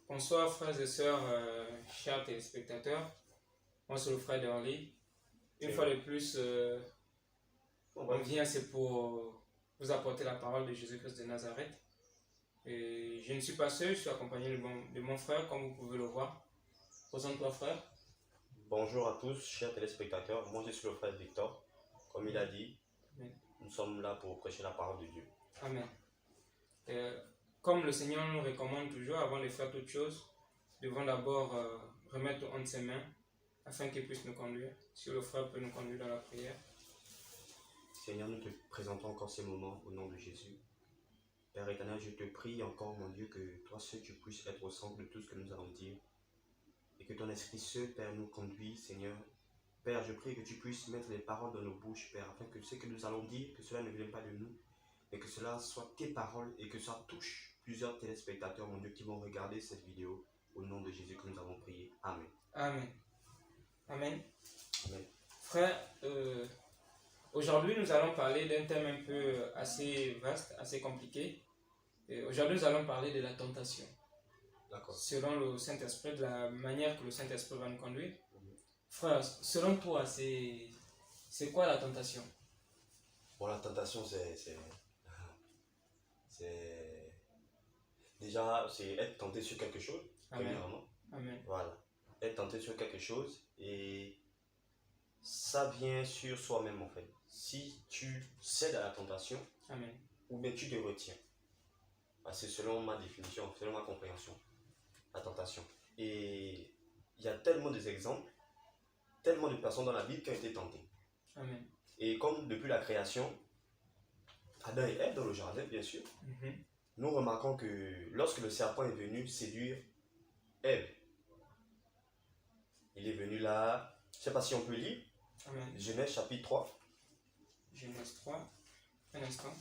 Bonsoir frères et sœurs, chers téléspectateurs. Moi c'est le frère d'Henri. Une fois de plus, on vient, c'est pour vous apporter la parole de Jésus-Christ de Nazareth. Et je ne suis pas seul, je suis accompagné de mon frère, comme vous pouvez le voir. Présente-toi frère. Bonjour à tous, chers téléspectateurs. Moi je suis le frère Victor. Comme il a dit, Amen. nous sommes là pour prêcher la parole de Dieu. Amen. Comme le Seigneur nous recommande toujours, avant de faire toute chose, nous devons d'abord remettre entre ses mains afin qu'il puisse nous conduire. Si le frère peut nous conduire dans la prière. Seigneur, nous te présentons encore ces moments au nom de Jésus. Père éternel, je te prie encore, mon Dieu, que toi seul tu puisses être au centre de tout ce que nous allons dire. Et que ton esprit seul, Père, nous conduise, Seigneur. Père, je prie que tu puisses mettre les paroles dans nos bouches, Père, afin que ce que nous allons dire, que cela ne vienne pas de nous, mais que cela soit tes paroles et que ça touche plusieurs téléspectateurs, mon Dieu, qui vont regarder cette vidéo. Au nom de Jésus que nous avons prié. Amen. Amen. Amen. Amen. Frère, aujourd'hui nous allons parler d'un thème un peu assez vaste, assez compliqué. Aujourd'hui nous allons parler de la tentation. D'accord. Selon le Saint-Esprit, de la manière que le Saint-Esprit va nous conduire. Frère, selon toi, c'est quoi la tentation? Bon, la tentation, déjà, c'est être tenté sur quelque chose, Amen. premièrement. Amen. Voilà. Être tenté sur quelque chose et ça vient sur soi-même en fait. Si tu cèdes à la tentation, Amen. ou bien tu te retiens. C'est selon ma définition, selon ma compréhension, la tentation. Et il y a tellement d'exemples, tellement de personnes dans la Bible qui ont été tentées. Amen. Et comme depuis la création, Adam et Ève dans le jardin, bien sûr, nous remarquons que lorsque le serpent est venu séduire Ève, il est venu là, je ne sais pas si on peut lire, Amen. Genèse chapitre 3. Genèse 3, un instant.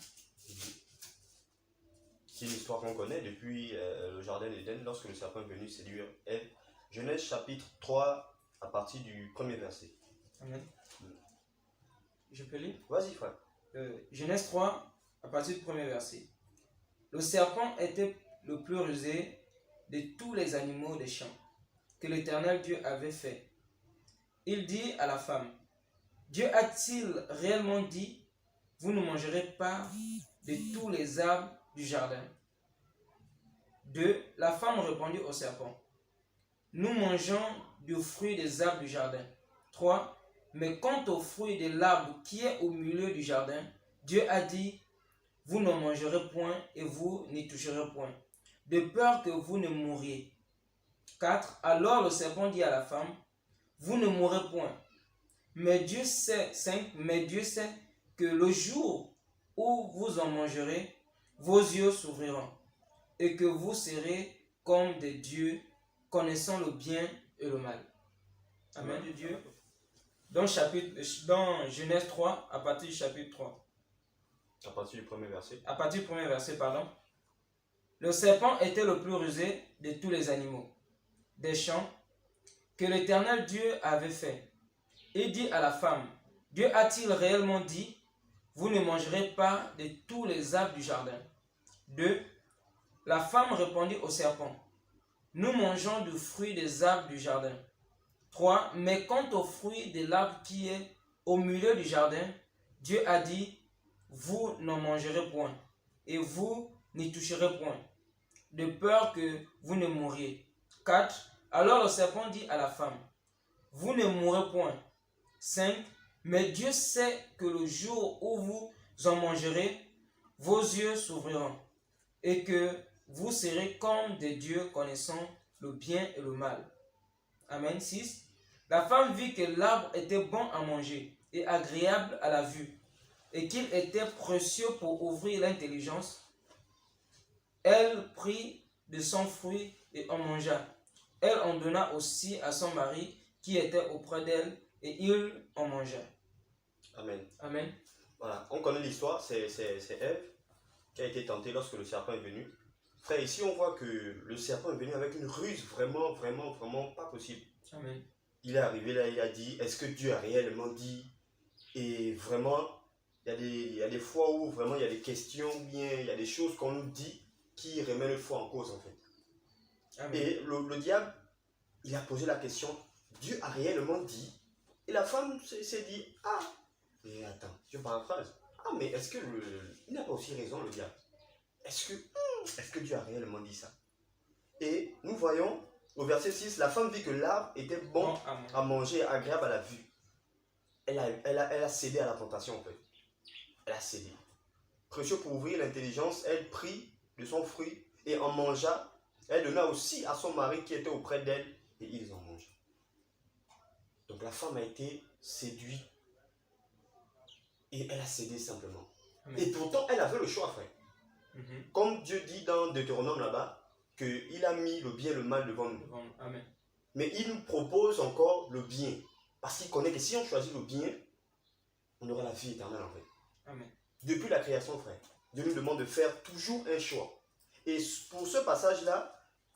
C'est une histoire qu'on connaît depuis le jardin d'Éden, lorsque le serpent est venu séduire Ève. Genèse chapitre 3, à partir du premier verset. Amen. Je peux lire? Vas-y, frère. Genèse 3, à partir du premier verset. Le serpent était le plus rusé de tous les animaux des champs que l'Éternel Dieu avait fait. Il dit à la femme, Dieu a-t-il réellement dit, vous ne mangerez pas de tous les arbres du jardin? 2. La femme répondit au serpent, nous mangeons du fruit des arbres du jardin. 3. Mais quant au fruit de l'arbre qui est au milieu du jardin, Dieu a dit, vous ne mangerez point et vous n'y toucherez point, de peur que vous ne mouriez. 4. Alors le serpent dit à la femme, vous ne mourrez point. Mais Dieu sait, 5. Mais Dieu sait que le jour où vous en mangerez, vos yeux s'ouvriront et que vous serez comme des dieux, connaissant le bien et le mal. Amen de Dieu. Dans Genèse 3, à partir du chapitre 3. À partir du premier verset. À partir du premier verset, pardon. Le serpent était le plus rusé de tous les animaux des champs que l'Éternel Dieu avait fait. Il dit à la femme, Dieu a-t-il réellement dit, vous ne mangerez pas de tous les arbres du jardin? 2. La femme répondit au serpent, nous mangeons du fruit des arbres du jardin. 3. Mais quant au fruit de l'arbre qui est au milieu du jardin, Dieu a dit, vous n'en mangerez point, et vous n'y toucherez point, de peur que vous ne mouriez. 4. Alors le serpent dit à la femme, vous ne mourrez point. 5. Mais Dieu sait que le jour où vous en mangerez, vos yeux s'ouvriront, et que vous serez comme des dieux connaissant le bien et le mal. Amen. 6. La femme vit que l'arbre était bon à manger et agréable à la vue, et qu'il était précieux pour ouvrir l'intelligence. Elle prit de son fruit et en mangea. Elle en donna aussi à son mari qui était auprès d'elle, et il en mangea. Amen. Amen. Voilà, on connaît l'histoire, c'est Ève qui a été tentée lorsque le serpent est venu. Frère, ici on voit que le serpent est venu avec une ruse vraiment pas possible. Amen. Il est arrivé là, il a dit, est-ce que Dieu a réellement dit? Et vraiment, il y a des fois où vraiment il y a des questions, bien il y a des choses qu'on nous dit qui remettent le foi en cause en fait. Amen. Et le diable, il a posé la question, Dieu a réellement dit? Et la femme s'est dit, ah, mais attends, je paraphrase. Ah, mais est-ce que il n'a pas aussi raison, le diable? Est-ce que Dieu a réellement dit ça? Et nous voyons au verset 6, la femme vit que l'arbre était bon à manger, agréable à la vue. Elle a cédé à la tentation en fait. Elle a cédé. Précieux pour ouvrir l'intelligence, elle prit de son fruit et en mangea. Elle donna aussi à son mari qui était auprès d'elle et ils en mangèrent. Donc la femme a été séduite et elle a cédé simplement. Amen. Et pourtant, elle avait le choix, frère. Comme Dieu dit dans Deutéronome là-bas, qu'il a mis le bien et le mal devant nous. Amen. Mais il nous propose encore le bien. Parce qu'il connaît que si on choisit le bien, on aura la vie éternelle en fait. Amen. Depuis la création, frère, Dieu nous demande de faire toujours un choix. Et pour ce passage-là,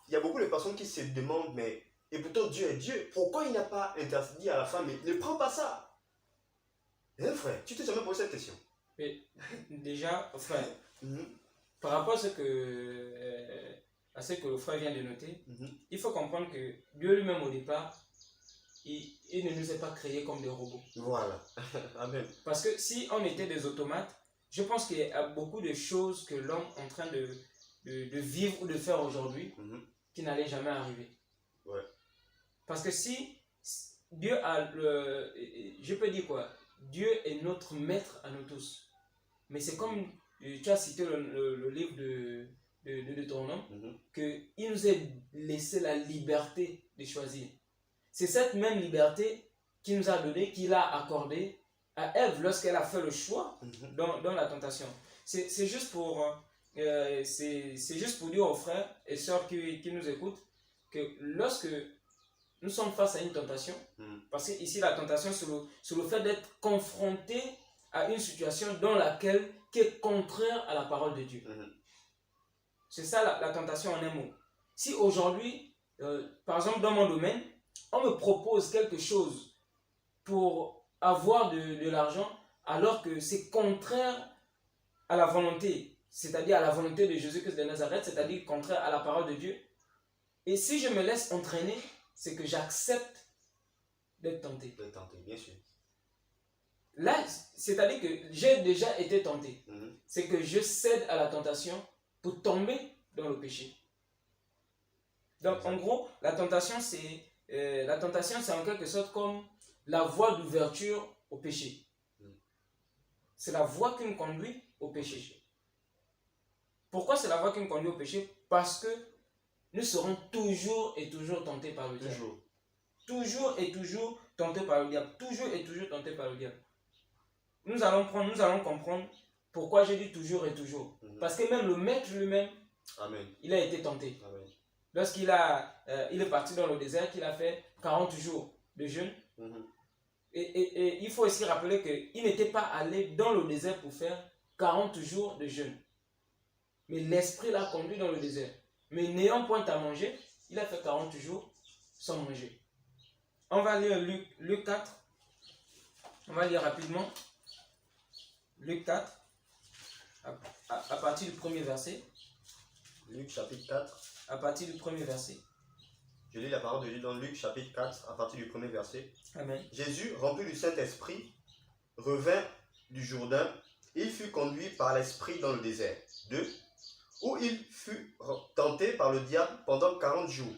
il y a beaucoup de personnes qui se demandent, mais, et pourtant Dieu est Dieu, pourquoi il n'a pas interdit à la femme, mais ne prends pas ça? Hein, frère, tu t'es jamais posé cette question? Mais déjà, frère, par rapport à ce que le frère vient de noter, il faut comprendre que Dieu lui-même au départ, il ne nous a pas créés comme des robots. Voilà. Amen. Parce que si on était des automates, je pense qu'il y a beaucoup de choses que l'homme est en train de vivre ou de faire aujourd'hui qui n'allaient jamais arriver. Ouais. Parce que si Dieu a je peux dire quoi? Dieu est notre maître à nous tous. Mais c'est comme tu as cité le livre de ton nom, qu'il nous a laissé la liberté de choisir. C'est cette même liberté qu'il nous a donnée, qu'il a accordée à Ève lorsqu'elle a fait le choix dans la tentation. C'est juste pour dire aux frères et sœurs qui nous écoutent que lorsque nous sommes face à une tentation, parce que ici la tentation c'est le fait d'être confronté à une situation dans laquelle qui est contraire à la parole de Dieu. C'est ça la tentation en un mot. Si aujourd'hui, par exemple dans mon domaine, on me propose quelque chose pour avoir de l'argent alors que c'est contraire à la volonté, c'est-à-dire à la volonté de Jésus-Christ de Nazareth, c'est-à-dire contraire à la parole de Dieu. Et si je me laisse entraîner, c'est que j'accepte d'être tenté. D'être tenté, bien sûr. Là, c'est-à-dire que j'ai déjà été tenté. C'est que je cède à la tentation pour tomber dans le péché. Donc, en gros, la tentation, c'est en quelque sorte comme la voie d'ouverture au péché. C'est la voie qui nous conduit au péché. Pourquoi c'est la voie qui nous conduit au péché? Parce que nous serons toujours et toujours tentés par le diable. Toujours et toujours tentés par le diable. Toujours et toujours tentés par le diable. Nous allons comprendre pourquoi j'ai dit toujours et toujours. Parce que même le maître lui-même, il a été tenté. Amen. Lorsqu'il il est parti dans le désert, qu'il a fait 40 jours de jeûne. Et il faut aussi rappeler qu'il n'était pas allé dans le désert pour faire 40 jours de jeûne. Mais l'esprit l'a conduit dans le désert. Mais n'ayant point à manger, il a fait 40 jours sans manger. On va lire Luc 4. On va lire rapidement. Luc 4, à partir du premier verset. Luc chapitre 4. À partir du premier verset. Je lis la parole de Dieu dans Luc chapitre 4, à partir du premier verset. Amen. Jésus, rempli du Saint-Esprit, revint du Jourdain. Il fut conduit par l'Esprit dans le désert. 2. Où il fut tenté par le diable pendant 40 jours.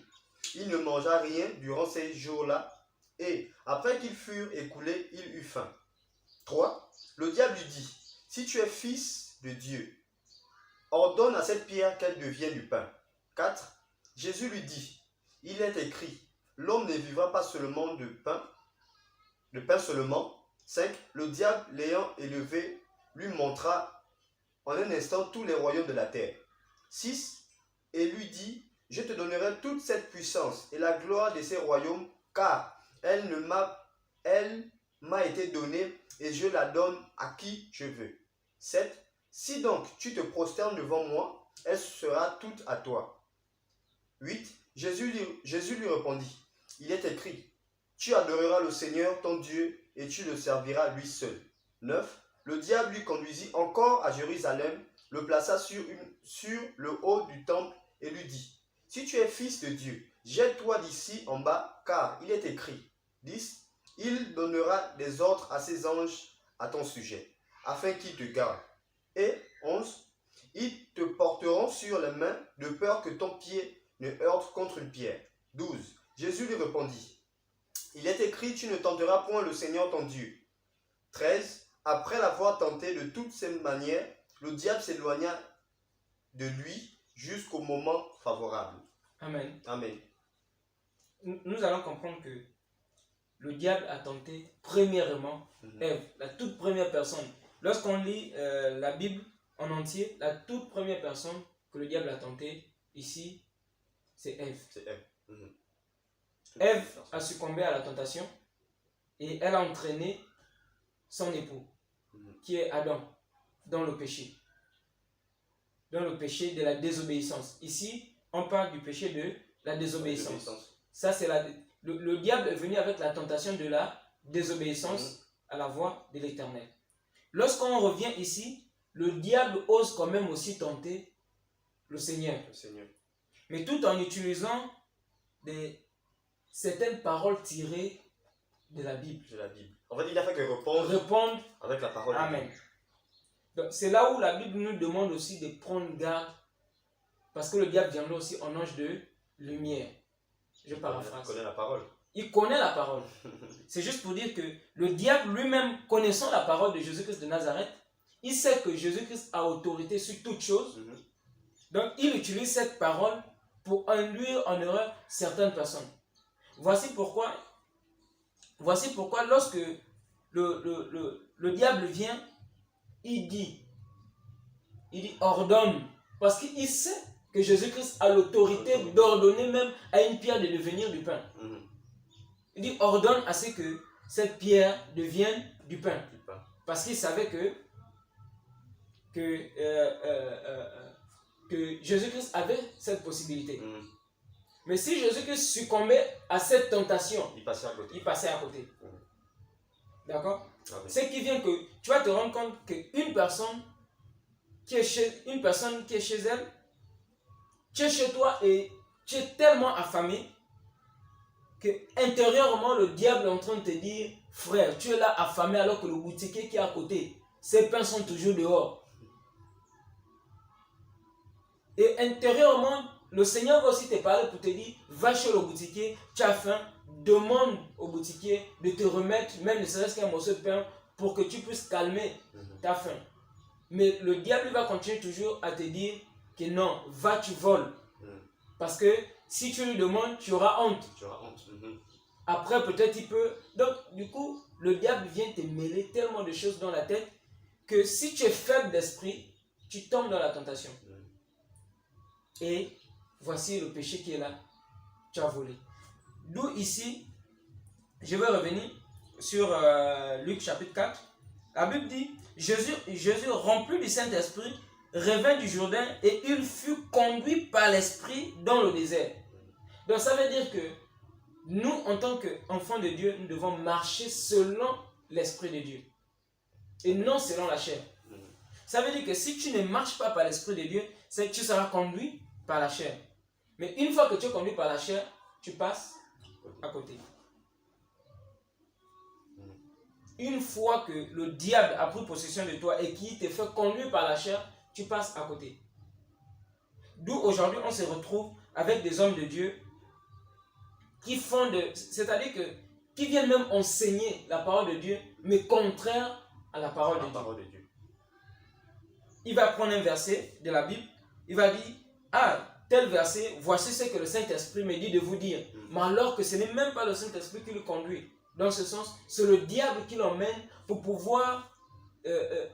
Il ne mangea rien durant ces jours-là. Et après qu'ils furent écoulés, il eut faim. 3. Le diable lui dit, si tu es fils de Dieu, ordonne à cette pierre qu'elle devienne du pain. 4. Jésus lui dit, il est écrit, l'homme ne vivra pas seulement de pain seulement. 5. Le diable l'ayant élevé, lui montra en un instant tous les royaumes de la terre. 6. Et lui dit, je te donnerai toute cette puissance et la gloire de ces royaumes, car elle m'a été donnée et je la donne à qui je veux. 7. Si donc tu te prosternes devant moi, elle sera toute à toi. 8. Jésus lui répondit, il est écrit, tu adoreras le Seigneur ton Dieu et tu le serviras lui seul. 9. Le diable lui conduisit encore à Jérusalem, le plaça sur le haut du temple et lui dit, Si tu es fils de Dieu, jette-toi d'ici en bas, car il est écrit. 10. Il donnera des ordres à ses anges à ton sujet, afin qu'ils te gardent. Et 11. Ils te porteront sur les mains, de peur que ton pied ne heurte contre une pierre. 12. Jésus lui répondit. Il est écrit, tu ne tenteras point le Seigneur ton Dieu. 13. Après l'avoir tenté de toutes ces manières, le diable s'éloigna de lui jusqu'au moment favorable. Amen. Amen. Nous allons comprendre que le diable a tenté premièrement Ève, la toute première personne. Lorsqu'on lit la Bible en entier, la toute première personne que le diable a tenté ici, c'est Ève. C'est Ève. Ève a succombé à la tentation et elle a entraîné son époux, qui est Adam, dans le péché. Dans le péché de la désobéissance. Ici, on parle du péché de la désobéissance. Ça, c'est le diable est venu avec la tentation de la désobéissance à la voix de l'Éternel. Lorsqu'on revient ici, le diable ose quand même aussi tenter le Seigneur. Mais tout en utilisant certaines paroles tirées de la Bible. En fait, il n'a fait que répondre avec la parole. Amen. Donc, c'est là où la Bible nous demande aussi de prendre garde, parce que le diable viendra aussi en ange de lumière. Je paraphrase. Il connaît la parole. Il connaît la parole. C'est juste pour dire que le diable lui-même, connaissant la parole de Jésus-Christ de Nazareth, il sait que Jésus-Christ a autorité sur toutes choses. Donc, il utilise cette parole pour induire en erreur certaines personnes. Voici pourquoi lorsque le diable vient, il dit ordonne, parce qu'il sait que Jésus-Christ a l'autorité d'ordonner même à une pierre de devenir du pain. Il dit ordonne à ce que cette pierre devienne du pain. Parce qu'il savait que Jésus-Christ avait cette possibilité. Mais si Jésus-Christ succombait à cette tentation, il passait à côté. D'accord? Ce qui vient que tu vas te rendre compte qu'une personne qui est chez elle, tu es chez toi et tu es tellement affamé que intérieurement le diable est en train de te dire frère, tu es là affamé alors que le boutiquier qui est à côté, ses pains sont toujours dehors. Et intérieurement, le Seigneur va aussi te parler pour te dire va chez le boutiquier, tu as faim, demande au boutiquier de te remettre même ne serait-ce qu'un morceau de pain pour que tu puisses calmer ta faim. Mais le diable va continuer toujours à te dire que non, va, tu voles. Parce que si tu lui demandes, tu auras honte. Après, peut-être il peut. Donc, du coup, le diable vient te mêler tellement de choses dans la tête que si tu es faible d'esprit, tu tombes dans la tentation. Et voici le péché qui est là. Tu as volé. D'où ici, je vais revenir sur Luc chapitre 4. La Bible dit, Jésus rempli du Saint-Esprit, revint du Jourdain et il fut conduit par l'Esprit dans le désert. Donc ça veut dire que nous, en tant qu'enfants de Dieu, nous devons marcher selon l'Esprit de Dieu et non selon la chair. Ça veut dire que si tu ne marches pas par l'Esprit de Dieu, c'est que tu seras conduit par la chair. Mais une fois que tu es conduit par la chair, tu passes à côté. Une fois que le diable a pris possession de toi et qu'il te fait conduire par la chair, tu passes à côté. D'où aujourd'hui on se retrouve avec des hommes de Dieu qui font c'est-à-dire qui viennent même enseigner la parole de Dieu, mais contraire à la parole de Dieu. Il va prendre un verset de la Bible, il va dire, tel verset, voici ce que le Saint-Esprit me dit de vous dire. Mais alors que ce n'est même pas le Saint-Esprit qui le conduit. Dans ce sens, c'est le diable qui l'emmène pour pouvoir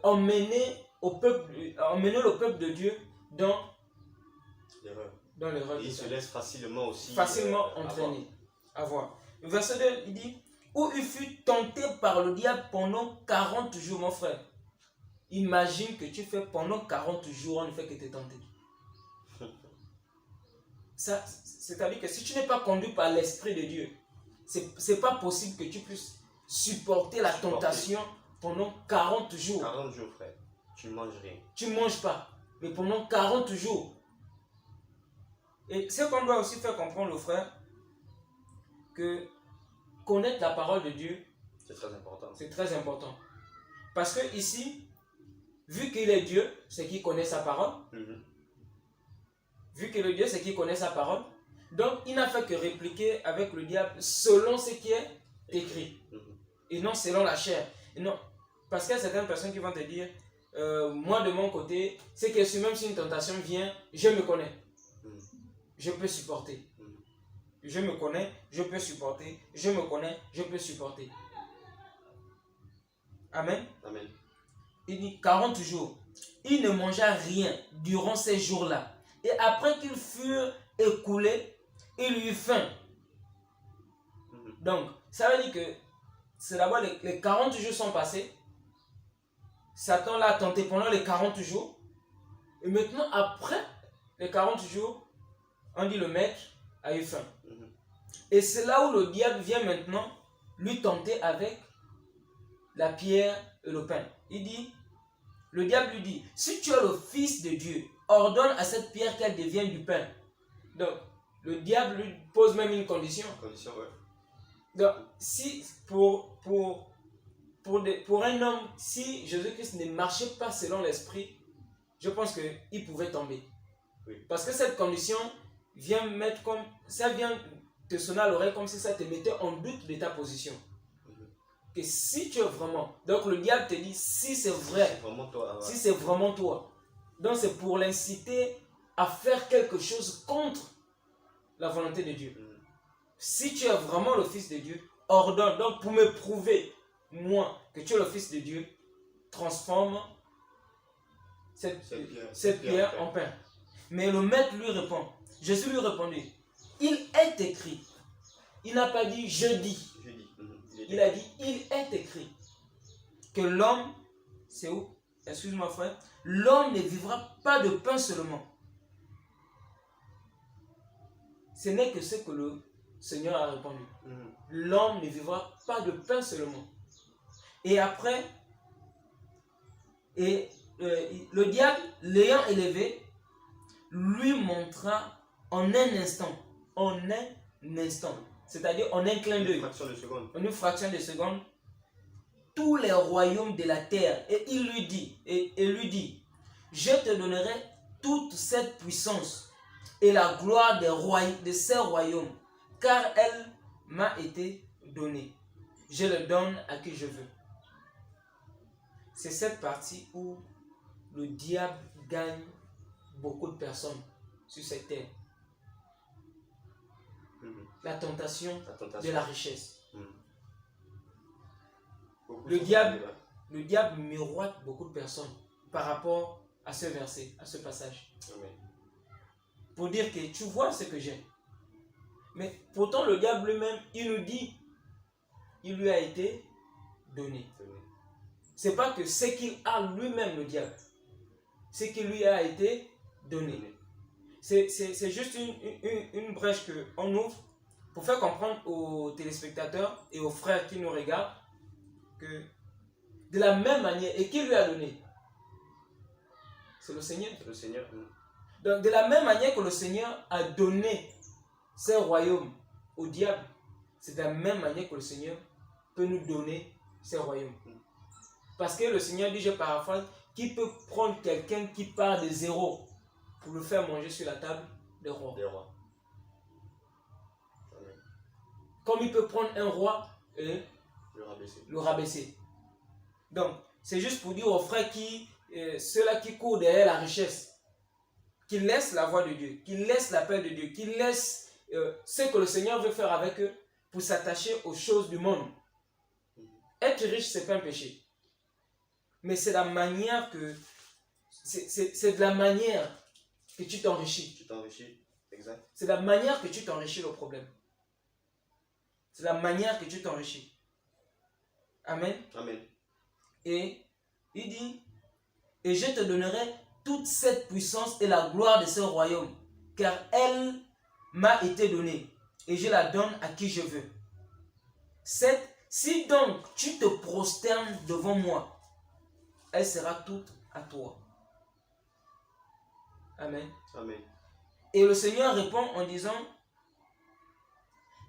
emmener le peuple de Dieu dans l'erreur. Il se laisse facilement aussi entraîner. Avoir. Le verset 2, il dit, où il fut tenté par le diable pendant 40 jours, mon frère. Imagine que tu fais pendant 40 jours, on ne fait que te tenter. C'est-à-dire que si tu n'es pas conduit par l'Esprit de Dieu, c'est pas possible que tu puisses supporter la tentation pendant 40 jours. 40 jours, frère. Tu ne manges rien. Tu ne manges pas. Mais pendant 40 jours. Et ce qu'on doit aussi faire comprendre aux frères, que connaître la parole de Dieu, C'est très important. c'est très important. Parce que ici, vu qu'il est Dieu, c'est qu'il connaît sa parole. Mhm. Vu qu'il est Dieu, c'est qu'il connaît sa parole. Donc, il n'a fait que répliquer avec le diable selon ce qui est écrit. Mhm. Et non selon la chair. Et non, parce qu'il y a certaines personnes qui vont te dire, moi de mon côté, c'est que même si une tentation vient, je me connais. Mhm. Je peux supporter. Mhm. Je me connais, je peux supporter. Je me connais, je peux supporter. Amen. Amen. Il dit 40 jours. Il ne mangea rien durant ces jours-là. Et après qu'ils furent écoulés, il eut faim. Mhm. Donc, ça veut dire que c'est d'abord les 40 jours sont passés. Satan l'a tenté pendant les 40 jours. Et maintenant, après les 40 jours, on dit le maître a eu faim. Mhm. Et c'est là où le diable vient maintenant lui tenter avec la pierre et le pain. Il dit, le diable lui dit, si tu es le fils de Dieu, ordonne à cette pierre qu'elle devienne du pain. Donc, le diable lui pose même une condition. Condition, ouais. Donc, si pour un homme, si Jésus-Christ ne marchait pas selon l'esprit, je pense qu'il pouvait tomber. Oui. Parce que cette condition vient mettre comme, ça vient te sonner à l'oreille comme si ça te mettait en doute de ta position. Mhm. Que si tu es vraiment, donc le diable te dit, si c'est vrai, C'est vraiment toi. si c'est vraiment toi, donc c'est pour l'inciter à faire quelque chose contre la volonté de Dieu. Mhm. Si tu es vraiment le fils de Dieu, ordonne. Donc pour me prouver, moi, que tu es le fils de Dieu, transforme cette pierre en pain. Mais le maître lui répond, Jésus lui répondit, il est écrit. Il n'a pas dit je dis. Je dis. Mhm. Il a dit il est écrit que l'homme, c'est où? Excuse-moi frère, l'homme ne vivra pas de pain seulement. Ce n'est que ce que le Seigneur a répondu. Mhm. L'homme ne vivra pas de pain seulement. Et après, le diable, l'ayant élevé, lui montra en un instant, c'est-à-dire en un clin Une d'œil, fraction de seconde. en une fraction de seconde, tous les royaumes de la terre. Et il lui dit, je te donnerai toute cette puissance et la gloire de ces royaumes, car elle m'a été donnée. Je le donne à qui je veux. C'est cette partie où le diable gagne beaucoup de personnes sur cette terre. Mhm. La tentation La tentation. de la richesse. Mhm. Beaucoup Le sont diable, tombés, ouais. le diable miroite beaucoup de personnes par rapport à ce verset, à ce passage. Amen. Pour dire que tu vois ce que j'ai. Mais pourtant le diable lui-même, il nous dit, il lui a été donné. Tenez. C'est pas que ce qu'il a lui-même, le diable, ce qui lui a été donné. Tenez. C'est juste une brèche qu'on ouvre pour faire comprendre aux téléspectateurs et aux frères qui nous regardent que de la même manière, et qui lui a donné? C'est le Seigneur. C'est le Seigneur. Mhm. Donc de la même manière que le Seigneur a donné ses royaumes au diable, c'est de la même manière que le Seigneur peut nous donner ses royaumes. Parce que le Seigneur dit, je paraphrase, qui peut prendre quelqu'un qui part de zéro pour le faire manger sur la table des rois. Des rois. Amen. Comme il peut prendre un roi et Le rabaisser. le rabaisser. Donc, c'est juste pour dire aux frères ceux-là qui courent derrière la richesse, qui laissent la voie de Dieu, qui laissent la paix de Dieu, qui laissent ce que le Seigneur veut faire avec eux pour s'attacher aux choses du monde. Être riche, c'est pas un péché. Mais c'est la manière que... C'est de la manière que tu t'enrichis. Tu t'enrichis. Exact. C'est la manière que tu t'enrichis le problème. C'est la manière que tu t'enrichis. Amen. Amen. Et il dit, et je te donnerai toute cette puissance et la gloire de ce royaume, car elle m'a été donnée, et je la donne à qui je veux. Si donc tu te prosternes devant moi, elle sera toute à toi. Amen. Amen. Et le Seigneur répond en disant,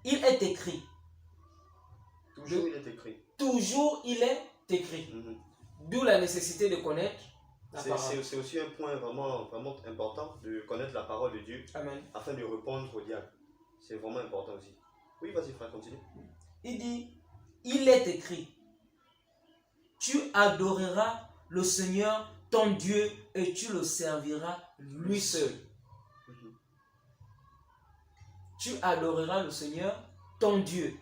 il est écrit. Toujours il est écrit. Toujours il est écrit. D'où la nécessité de connaître la parole. C'est aussi un point vraiment, vraiment important de connaître la parole de Dieu. Amen. Afin de répondre au diable. C'est vraiment important aussi. Oui, vas-y frère, continue. Il dit, il est écrit, tu adoreras le Seigneur ton Dieu et tu le serviras lui seul. Tu adoreras le Seigneur ton Dieu.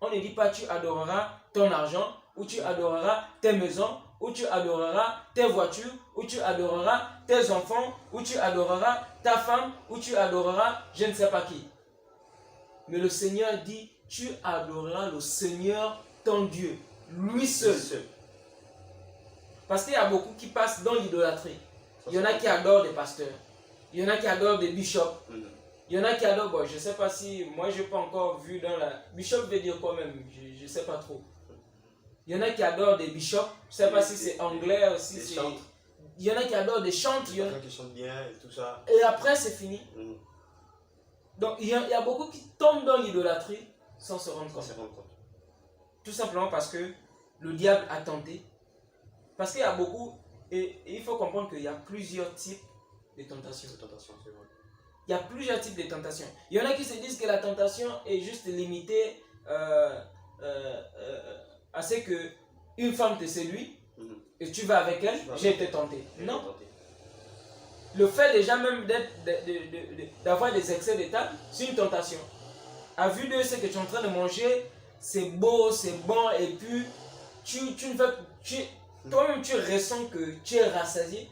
On ne dit pas tu adoreras ton argent, ou tu adoreras tes maisons, ou tu adoreras tes voitures, ou tu adoreras tes enfants, ou tu adoreras ta femme, ou tu adoreras je ne sais pas qui. Mais le Seigneur dit, tu adoreras le Seigneur ton Dieu, lui seul. Parce qu'il y a beaucoup qui passent dans l'idolâtrie. Il y en a qui adorent des pasteurs. Il y en a qui adorent des bishops. Il y en a qui adorent, bon, je ne sais pas si, moi je n'ai pas encore vu dans la... Bishop veut dire quoi même, je ne sais pas trop. Il y en a qui adorent des bishops, je ne sais pas si c'est anglais ou si c'est... Il y en a qui adorent des chantes. Il y en a qui chantent bien et tout ça. Et après c'est fini. Donc il y a beaucoup qui tombent dans l'idolâtrie sans se rendre compte. Tout simplement parce que le diable a tenté. Parce qu'il y a beaucoup, et il faut comprendre qu'il y a plusieurs types de tentations. Il y a plusieurs types de tentations. Il y en a qui se disent que la tentation est juste limitée à ce que une femme te séduit et tu vas avec elle, j'ai été tenté. Non. Le fait déjà même d'avoir des excès de table, c'est une tentation. À vue de ce que tu es en train de manger, c'est beau, c'est bon, et puis toi-même tu ressens que tu es rassasié,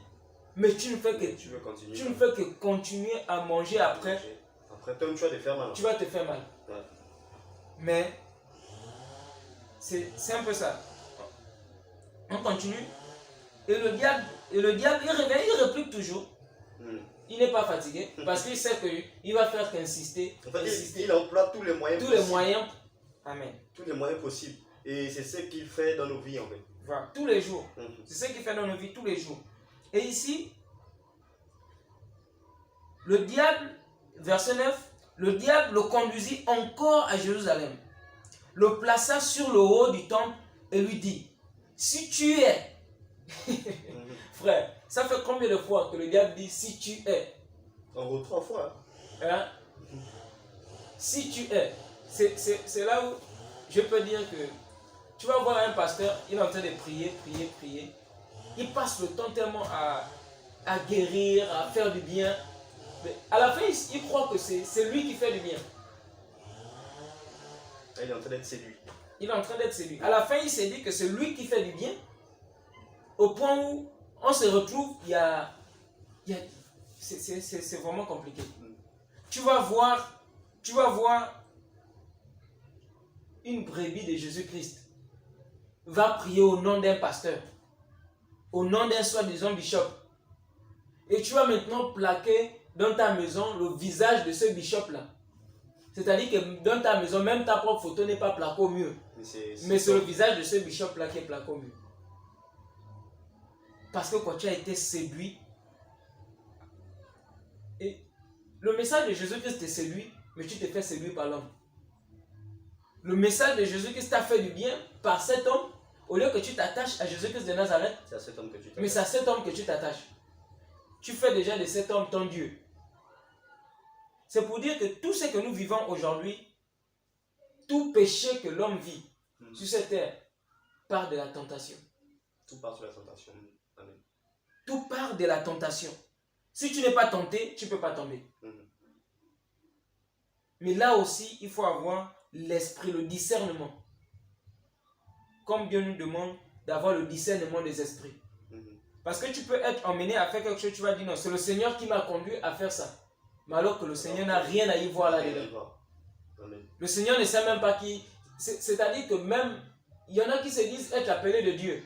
mais tu ne fais que continuer à manger après. Après, toi, tu vas te faire mal. Tu vas te faire mal. Ouais. Mais c'est un peu ça. On continue. Et le diable, il revient, il réplique toujours. Il n'est pas fatigué parce qu'il sait qu'il va faire qu'insister. En fait, il emploie tous les moyens possibles. Tous les moyens. Amen. Tous les moyens possibles. Et c'est ce qu'il fait dans nos vies en fait. Voilà, tous les jours. C'est ce qu'il fait dans nos vies tous les jours. Et ici, le diable, verset 9, le diable le conduisit encore à Jérusalem, le plaça sur le haut du temple et lui dit, si tu es, frère, ça fait combien de fois que le diable dit si tu es? En gros 3 fois. Hein? Si tu es, c'est là où je peux dire que tu vas voir un pasteur, il est en train de prier. Il passe le temps tellement à guérir, à faire du bien. Mais à la fin, il croit que c'est lui qui fait du bien. Il est en train d'être séduit. Il est en train d'être séduit. À la fin, il s'est dit que c'est lui qui fait du bien. Au point où on se retrouve, c'est vraiment compliqué. Tu vas voir une brebis de Jésus-Christ va prier au nom d'un pasteur, au nom d'un soi-disant bishop. Et tu vas maintenant plaquer dans ta maison le visage de ce bishop-là. C'est-à-dire que dans ta maison, même ta propre photo n'est pas plaquée au mur. Mais c'est le visage de ce bishop-là qui est plaqué au mur. Parce que quand tu as été séduit, et le message de Jésus-Christ te séduit, mais tu te fais séduire par l'homme. Le message de Jésus-Christ t'a fait du bien par cet homme, au lieu que tu t'attaches à Jésus-Christ de Nazareth, c'est à cet homme que tu t'attaches. Mais c'est à cet homme que tu t'attaches. Tu fais déjà de cet homme ton Dieu. C'est pour dire que tout ce que nous vivons aujourd'hui, tout péché que l'homme vit sur cette terre, part de la tentation. Tout part de la tentation. Amen. Tout part de la tentation. Si tu n'es pas tenté, tu ne peux pas tomber. Mais là aussi, il faut avoir l'esprit, le discernement. Comme Dieu nous demande d'avoir le discernement des esprits. Parce que tu peux être emmené à faire quelque chose, tu vas dire non, c'est le Seigneur qui m'a conduit à faire ça. Mais alors que le Seigneur n'a rien à y voir là-dedans. Le Seigneur ne sait même pas qui. C'est-à-dire que même, il y en a qui se disent être appelés de Dieu.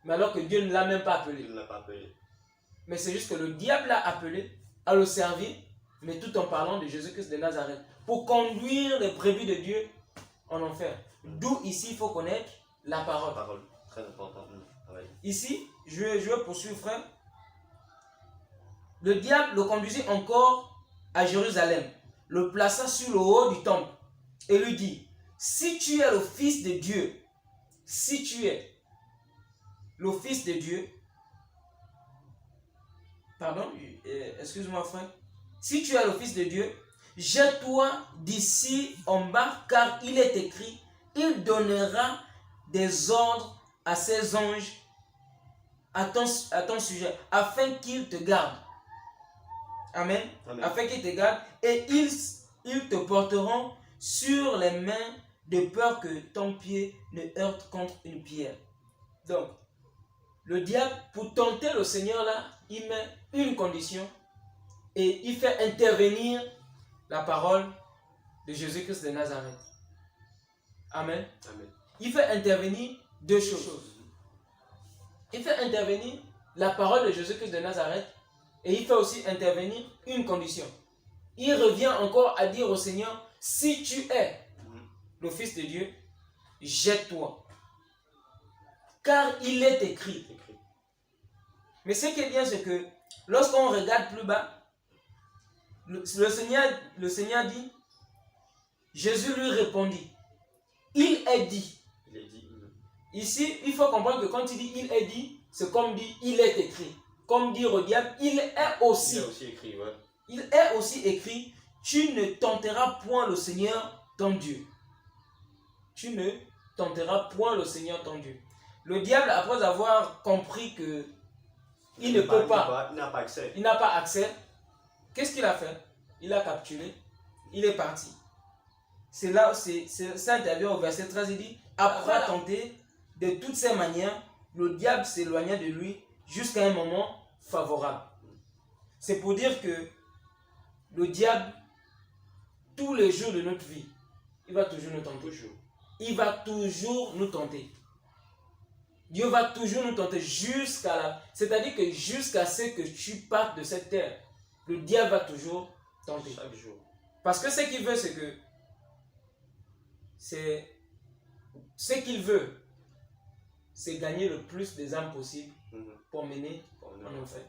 Mais alors que Dieu ne l'a même pas appelé. Il ne l'a pas appelé. Mais c'est juste que le diable l'a appelé à le servir, mais tout en parlant de Jésus-Christ de Nazareth. Pour conduire les brebis de Dieu en enfer. D'où ici, il faut connaître la parole. La parole, très important. Ici, je vais poursuivre, frère. le diable le conduisit encore à Jérusalem, le plaça sur le haut du temple et lui dit, si tu es le Fils de Dieu, si tu es le Fils de Dieu, pardon, excuse-moi frère, si tu es le Fils de Dieu, jette-toi d'ici en bas, car il est écrit, il donnera des ordres à ses anges à ton sujet, afin qu'ils te gardent. Amen. Amen. Afin qu'ils te gardent, et ils te porteront sur les mains de peur que ton pied ne heurte contre une pierre. Donc, le diable, pour tenter le Seigneur là, il met une condition et il fait intervenir la parole de Jésus-Christ de Nazareth. Amen. Amen. Il fait intervenir deux choses. Il fait intervenir la parole de Jésus-Christ de Nazareth et il fait aussi intervenir une condition. Il revient encore à dire au Seigneur, si tu es le Fils de Dieu, jette-toi. Car il est écrit. Mais ce qui est bien, c'est que lorsqu'on regarde plus bas, le Seigneur dit, Jésus lui répondit, il est dit. Il est dit. Ici, il faut comprendre que quand il dit il est dit, c'est comme dit il est écrit. Comme dire au diable, il est aussi. Il est aussi écrit, ouais. Il est aussi écrit, tu ne tenteras point le Seigneur ton Dieu. Tu ne tenteras point le Seigneur ton Dieu. Le diable, après avoir compris que il ne peut pas, il n'a pas accès. Il n'a pas accès. Qu'est-ce qu'il a fait? Il a capturé. Il est parti. C'est là, ça intervient au verset 13, il dit, après tenter de toutes ces manières, le diable s'éloigna de lui jusqu'à un moment favorable. C'est pour dire que le diable, tous les jours de notre vie, il va toujours nous tenter. Il va toujours nous tenter. Dieu va toujours nous tenter jusqu'à la... C'est-à-dire que jusqu'à ce que tu partes de cette terre, le diable va toujours tenter. Chaque jour. Parce que ce qu'il veut, c'est que... Ce qu'il veut, c'est gagner le plus des âmes possible pour mener en enfer.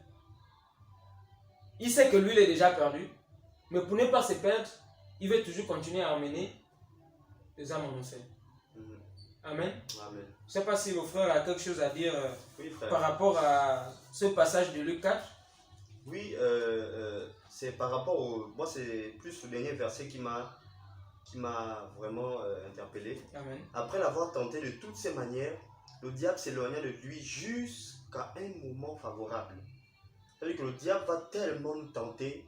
Il sait que lui, il est déjà perdu, mais pour ne pas se perdre, il veut toujours continuer à emmener les âmes en enfer. Amen. Amen. Je ne sais pas si le frère a quelque chose à dire Oui, frère. par rapport à ce passage de Luc 4. Oui, c'est par rapport au... Moi, c'est plus le dernier verset qui m'a vraiment interpellé. Amen. Après l'avoir tenté de toutes ces manières, le diable s'éloigna de lui jusqu'à un moment favorable. C'est-à-dire que le diable va tellement nous tenter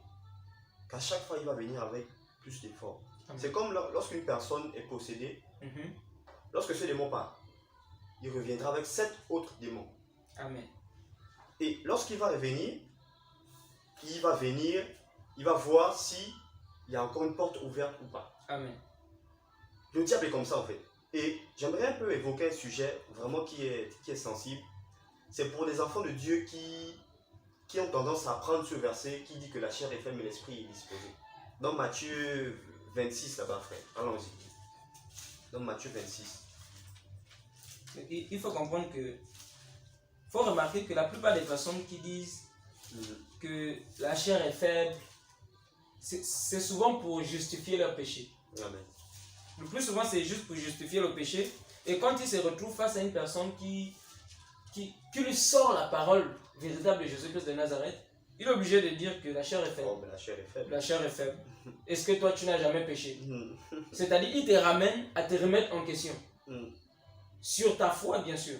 qu'à chaque fois, il va venir avec plus d'efforts. C'est comme lorsqu'une personne est possédée. Lorsque ce démon part, il reviendra avec 7 autres démons. Amen. Et lorsqu'il va revenir, il va voir s'il y a encore une porte ouverte ou pas. Amen. Le diable est comme ça en fait. Et j'aimerais un peu évoquer un sujet vraiment qui est sensible. C'est pour les enfants de Dieu qui ont tendance à prendre ce verset qui dit que la chair est faible mais l'esprit est disposé. Dans Matthieu 26 là-bas, frère. Allons-y. Dans Matthieu 26. Il faut comprendre que... Il faut remarquer que la plupart des personnes qui disent que la chair est faible, c'est souvent pour justifier leur péché. Amen. Le plus souvent, c'est juste pour justifier le péché. Et quand il se retrouve face à une personne qui lui sort la parole véritable de Jésus-Christ de Nazareth, il est obligé de dire que la chair est faible. Oh, mais la chair est faible. La chair est faible. Est-ce que toi, tu n'as jamais péché? C'est-à-dire, il te ramène à te remettre en question. Sur ta foi, bien sûr.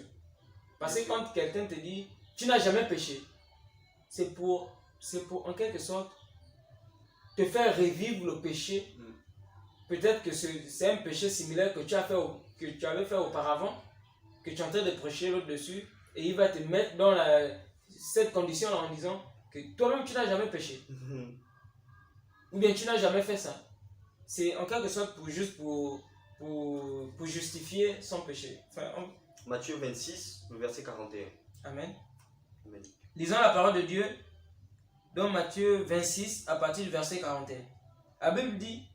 Parce que quand quelqu'un te dit, tu n'as jamais péché, c'est pour en quelque sorte te faire revivre le péché. Peut-être que c'est un péché similaire que tu avais fait auparavant, que tu es en train de prêcher l'autre dessus, et il va te mettre dans cette condition-là en disant que toi-même tu n'as jamais péché. Ou bien tu n'as jamais fait ça. C'est en quelque sorte pour justifier son péché. Enfin, Matthieu 26, le verset 41. Amen. Amen. Lisons la parole de Dieu dans Matthieu 26 à partir du verset 41. La Bible dit,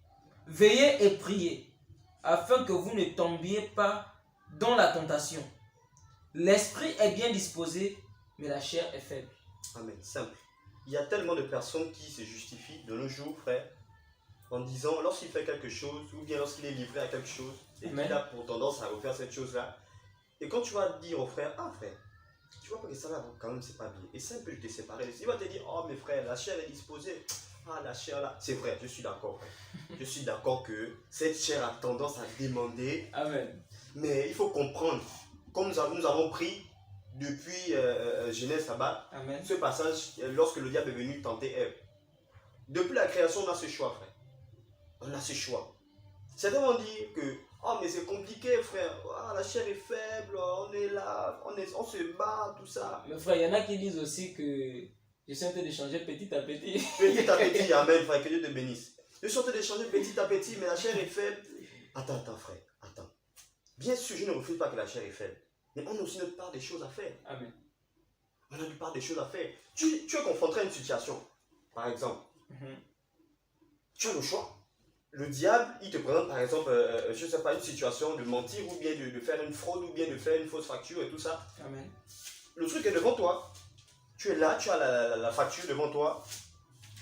veillez et priez afin que vous ne tombiez pas dans la tentation. L'esprit est bien disposé, mais la chair est faible. Amen. Simple. il y a tellement de personnes qui se justifient de nos jours, frère, en disant, lorsqu'il fait quelque chose, ou bien lorsqu'il est livré à quelque chose, et qu'il a pour tendance à refaire cette chose-là, et quand tu vas dire au frère, ah frère, tu vois pas que ça là, quand même, c'est pas bien. Et c'est un peu de te séparer. Il va te dire, oh mes frères, la chair est disposée. Ah, la chair là. C'est vrai, je suis d'accord, frère. Je suis d'accord que cette chair a tendance à demander. Amen. Mais il faut comprendre, comme nous avons pris depuis Genèse là-bas, Amen. ce passage, lorsque le diable est venu tenter Ève. Depuis la création, on a ce choix, frère. On a ce choix. Certains vont dire que, oh mais c'est compliqué, frère. Ah, la chair est faible, on est là, on se bat, tout ça. Mais frère, il y en a qui disent aussi que je suis en train de changer petit à petit. Petit à petit, amen, frère, que Dieu te bénisse. Je suis en train de changer petit à petit, mais la chair est faible. Attends, frère, attends. Bien sûr, je ne refuse pas que la chair est faible. Mais on a aussi notre part des choses à faire. Amen. On a une part des choses à faire. Tu es confronté à une situation, par exemple. Tu as le choix. Le diable, il te présente par exemple, je ne sais pas, une situation de mentir ou bien de faire une fraude ou bien de faire une fausse facture et tout ça. Amen. Le truc est devant toi. Tu es là, tu as la facture devant toi.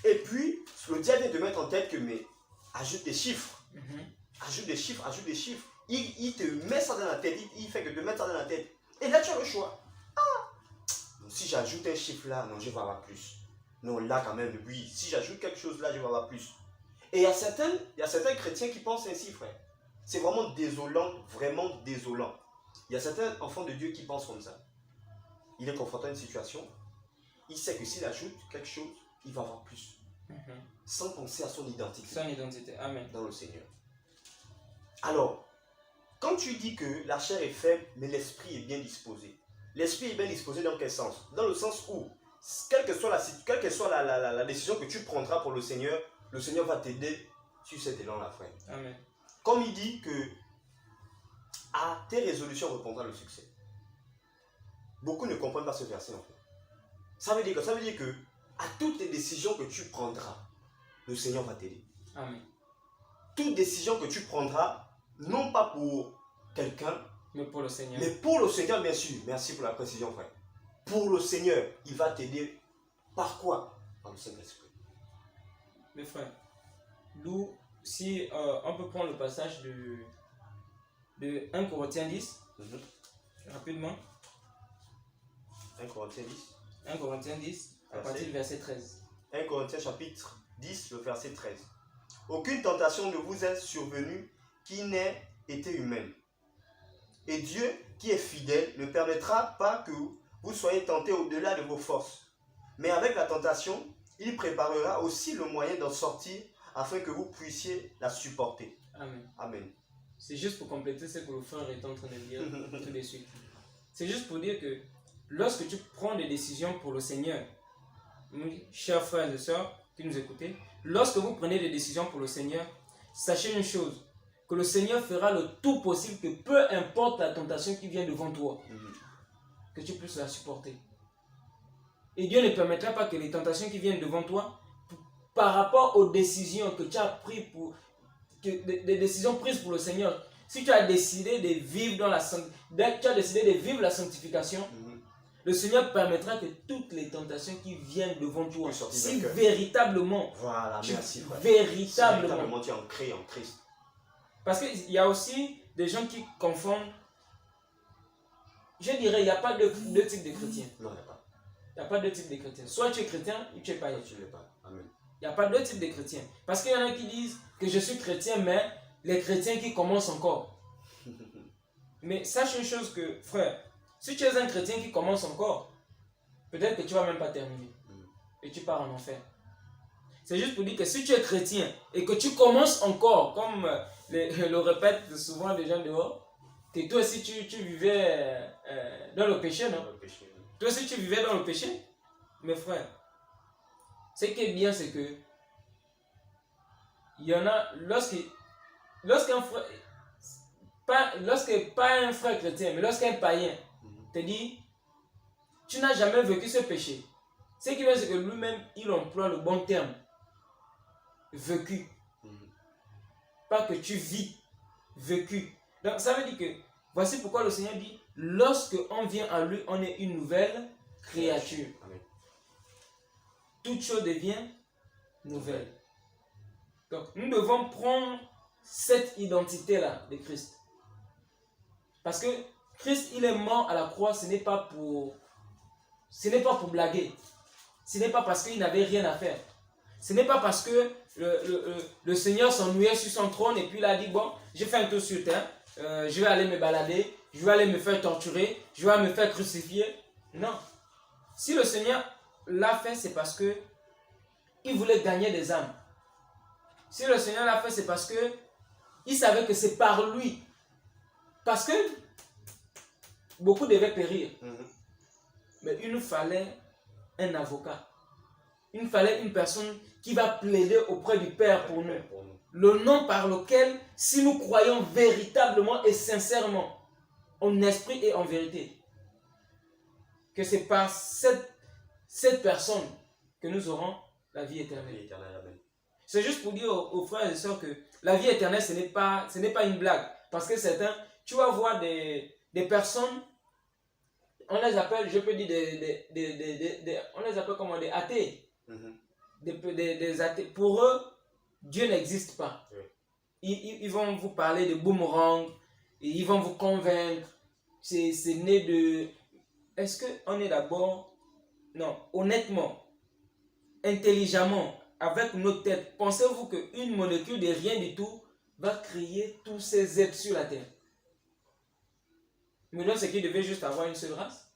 Et puis, le diable vient te mettre en tête que, mais, ajoute des chiffres. Ajoute des chiffres, ajoute des chiffres. Il te met ça dans la tête, il fait que te mettre ça dans la tête. Et là, tu as le choix. Ah! Donc, si j'ajoute un chiffre là, non, je vais avoir plus. Non, là quand même, oui. Si j'ajoute quelque chose là, je vais avoir plus. Et il y a certains chrétiens qui pensent ainsi, frère. C'est vraiment désolant, vraiment désolant. Il y a certains enfants de Dieu qui pensent comme ça. Il est confronté à une situation, il sait que s'il ajoute quelque chose, il va avoir plus. Sans penser à son identité. Son identité, amen. Dans le Seigneur. Alors, quand tu dis que la chair est faible, mais l'esprit est bien disposé. L'esprit est bien disposé dans quel sens? Dans le sens où, quelle que soit la décision que tu prendras pour le Seigneur va t'aider sur cet élan-là, frère. Amen. Comme il dit que à tes résolutions répondra le succès. Beaucoup ne comprennent pas ce verset, en fait. Ça veut dire que à toutes les décisions que tu prendras, le Seigneur va t'aider. Amen. Toute décision que tu prendras, non pas pour quelqu'un, mais pour le Seigneur. Mais pour le Seigneur, bien sûr. Merci pour la précision, frère. Pour le Seigneur, il va t'aider. Par quoi? Par le Saint-Esprit. Mes frères, nous, si on peut prendre le passage de 1 Corinthiens 10, rapidement. 1 Corinthiens 10. 1 Corinthiens 10, à partir du verset 13. 1 Corinthiens chapitre 10, le verset 13. Aucune tentation ne vous est survenue qui n'ait été humaine. Et Dieu, qui est fidèle, ne permettra pas que vous soyez tentés au-delà de vos forces. Mais avec la tentation, il préparera aussi le moyen d'en sortir afin que vous puissiez la supporter. Amen. Amen. C'est juste pour compléter ce que le frère est en train de dire tout de suite. C'est juste pour dire que lorsque tu prends des décisions pour le Seigneur, chers frères et sœurs qui nous écoutez, lorsque vous prenez des décisions pour le Seigneur, sachez une chose, que le Seigneur fera le tout possible que peu importe la tentation qui vient devant toi, que tu puisses la supporter. Et Dieu ne permettra pas que les tentations qui viennent devant toi, par rapport aux décisions que tu as prises des décisions prises pour le Seigneur, si tu as décidé de vivre la sanctification, le Seigneur permettra que toutes les tentations qui viennent devant toi, si véritablement, voilà, merci, frère. Véritablement tu es ancré en Christ. Parce qu'il y a aussi des gens qui confondent. Je dirais, il n'y a pas deux types de chrétiens. Non, il n'y a pas. Il n'y a pas deux types de chrétiens. Soit tu es chrétien ou tu es païen. Tu ne l'es pas. Amen. Il n'y a pas deux types de chrétiens. Parce qu'il y en a qui disent que je suis chrétien, mais les chrétiens qui commencent encore. Mais sache une chose que, frère, si tu es un chrétien qui commence encore, peut-être que tu ne vas même pas terminer. Et tu pars en enfer. C'est juste pour dire que si tu es chrétien et que tu commences encore, comme le répètent souvent les gens dehors, que toi aussi tu vivais dans le péché, non? Toi aussi tu vivais dans le péché. Mes frères, ce qui est bien, c'est que il y en a, lorsqu'un frère, pas un frère chrétien, mais lorsqu'un païen te dit, tu n'as jamais vécu ce péché. Ce qui veut dire, c'est que lui-même, il emploie le bon terme. Vécu. Pas que tu vis. Vécu. Donc ça veut dire que, voici pourquoi le Seigneur dit, lorsque on vient à lui, on est une nouvelle créature. Amen. toute chose devient nouvelle. Donc, nous devons prendre cette identité-là de Christ. Parce que Christ, il est mort à la croix, ce n'est pas pour blaguer. Ce n'est pas parce qu'il n'avait rien à faire. Ce n'est pas parce que le Seigneur s'ennuyait sur son trône et puis il a dit, bon, j'ai fait un tour sur terre, je vais aller me balader, je vais aller me faire torturer, je vais me faire crucifier. Non. Si le Seigneur l'a fait, c'est parce que il voulait gagner des âmes. Si le Seigneur l'a fait, c'est parce que il savait que c'est par lui. Parce que beaucoup devaient périr. Mais il nous fallait un avocat. Il nous fallait une personne qui va plaider auprès du Père pour nous. Le nom par lequel, si nous croyons véritablement et sincèrement, en esprit et en vérité, que c'est par cette personne que nous aurons la vie éternelle. C'est juste pour dire aux frères et sœurs que la vie éternelle, ce n'est pas une blague. Parce que certains, tu vas voir des personnes, on les appelle, je peux dire, on les appelle comment, des athées. Des athées. Pour eux, Dieu n'existe pas. Ils vont vous parler de boomerang, et ils vont vous convaincre. C'est né de... Est-ce qu'on est d'abord... Non, honnêtement, intelligemment, avec nos têtes, pensez-vous qu'une molécule de rien du tout va créer tous ces êtres sur la terre? Mais non, c'est qu'il devait juste avoir une seule race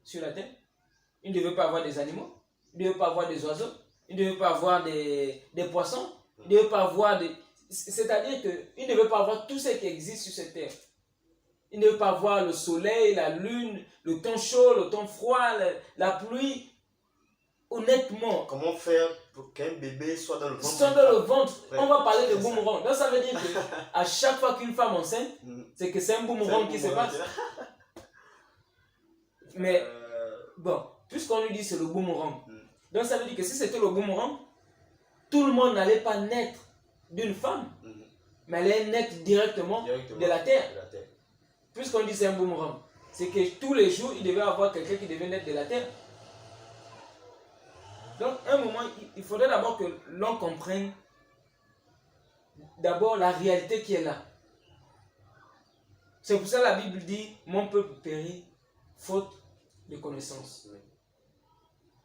sur la terre. Il ne devait pas avoir des animaux, il ne devait pas avoir des oiseaux, il ne devait pas avoir des poissons, il ne devait pas avoir des... C'est-à-dire qu'il ne devait pas avoir tout ce qui existe sur cette terre. Il ne devait pas avoir le soleil, la lune, le temps chaud, le temps froid, la pluie. Honnêtement. Comment faire pour qu'un bébé soit dans le ventre? Soit dans le ventre. Ouais. On va parler de boomerang. Donc ça veut dire qu'à chaque fois qu'une femme enceinte, c'est que c'est un boomerang qui se passe. Mais bon, puisqu'on lui dit c'est le boomerang, donc ça veut dire que si c'était le boomerang, tout le monde n'allait pas naître d'une femme, mais allait naître directement de la terre. Puisqu'on dit c'est un boomerang, c'est que tous les jours, il devait avoir quelqu'un qui devait naître de la terre. Donc, à un moment, il faudrait d'abord que l'on comprenne d'abord la réalité qui est là. C'est pour ça que la Bible dit, mon peuple périt faute de connaissance.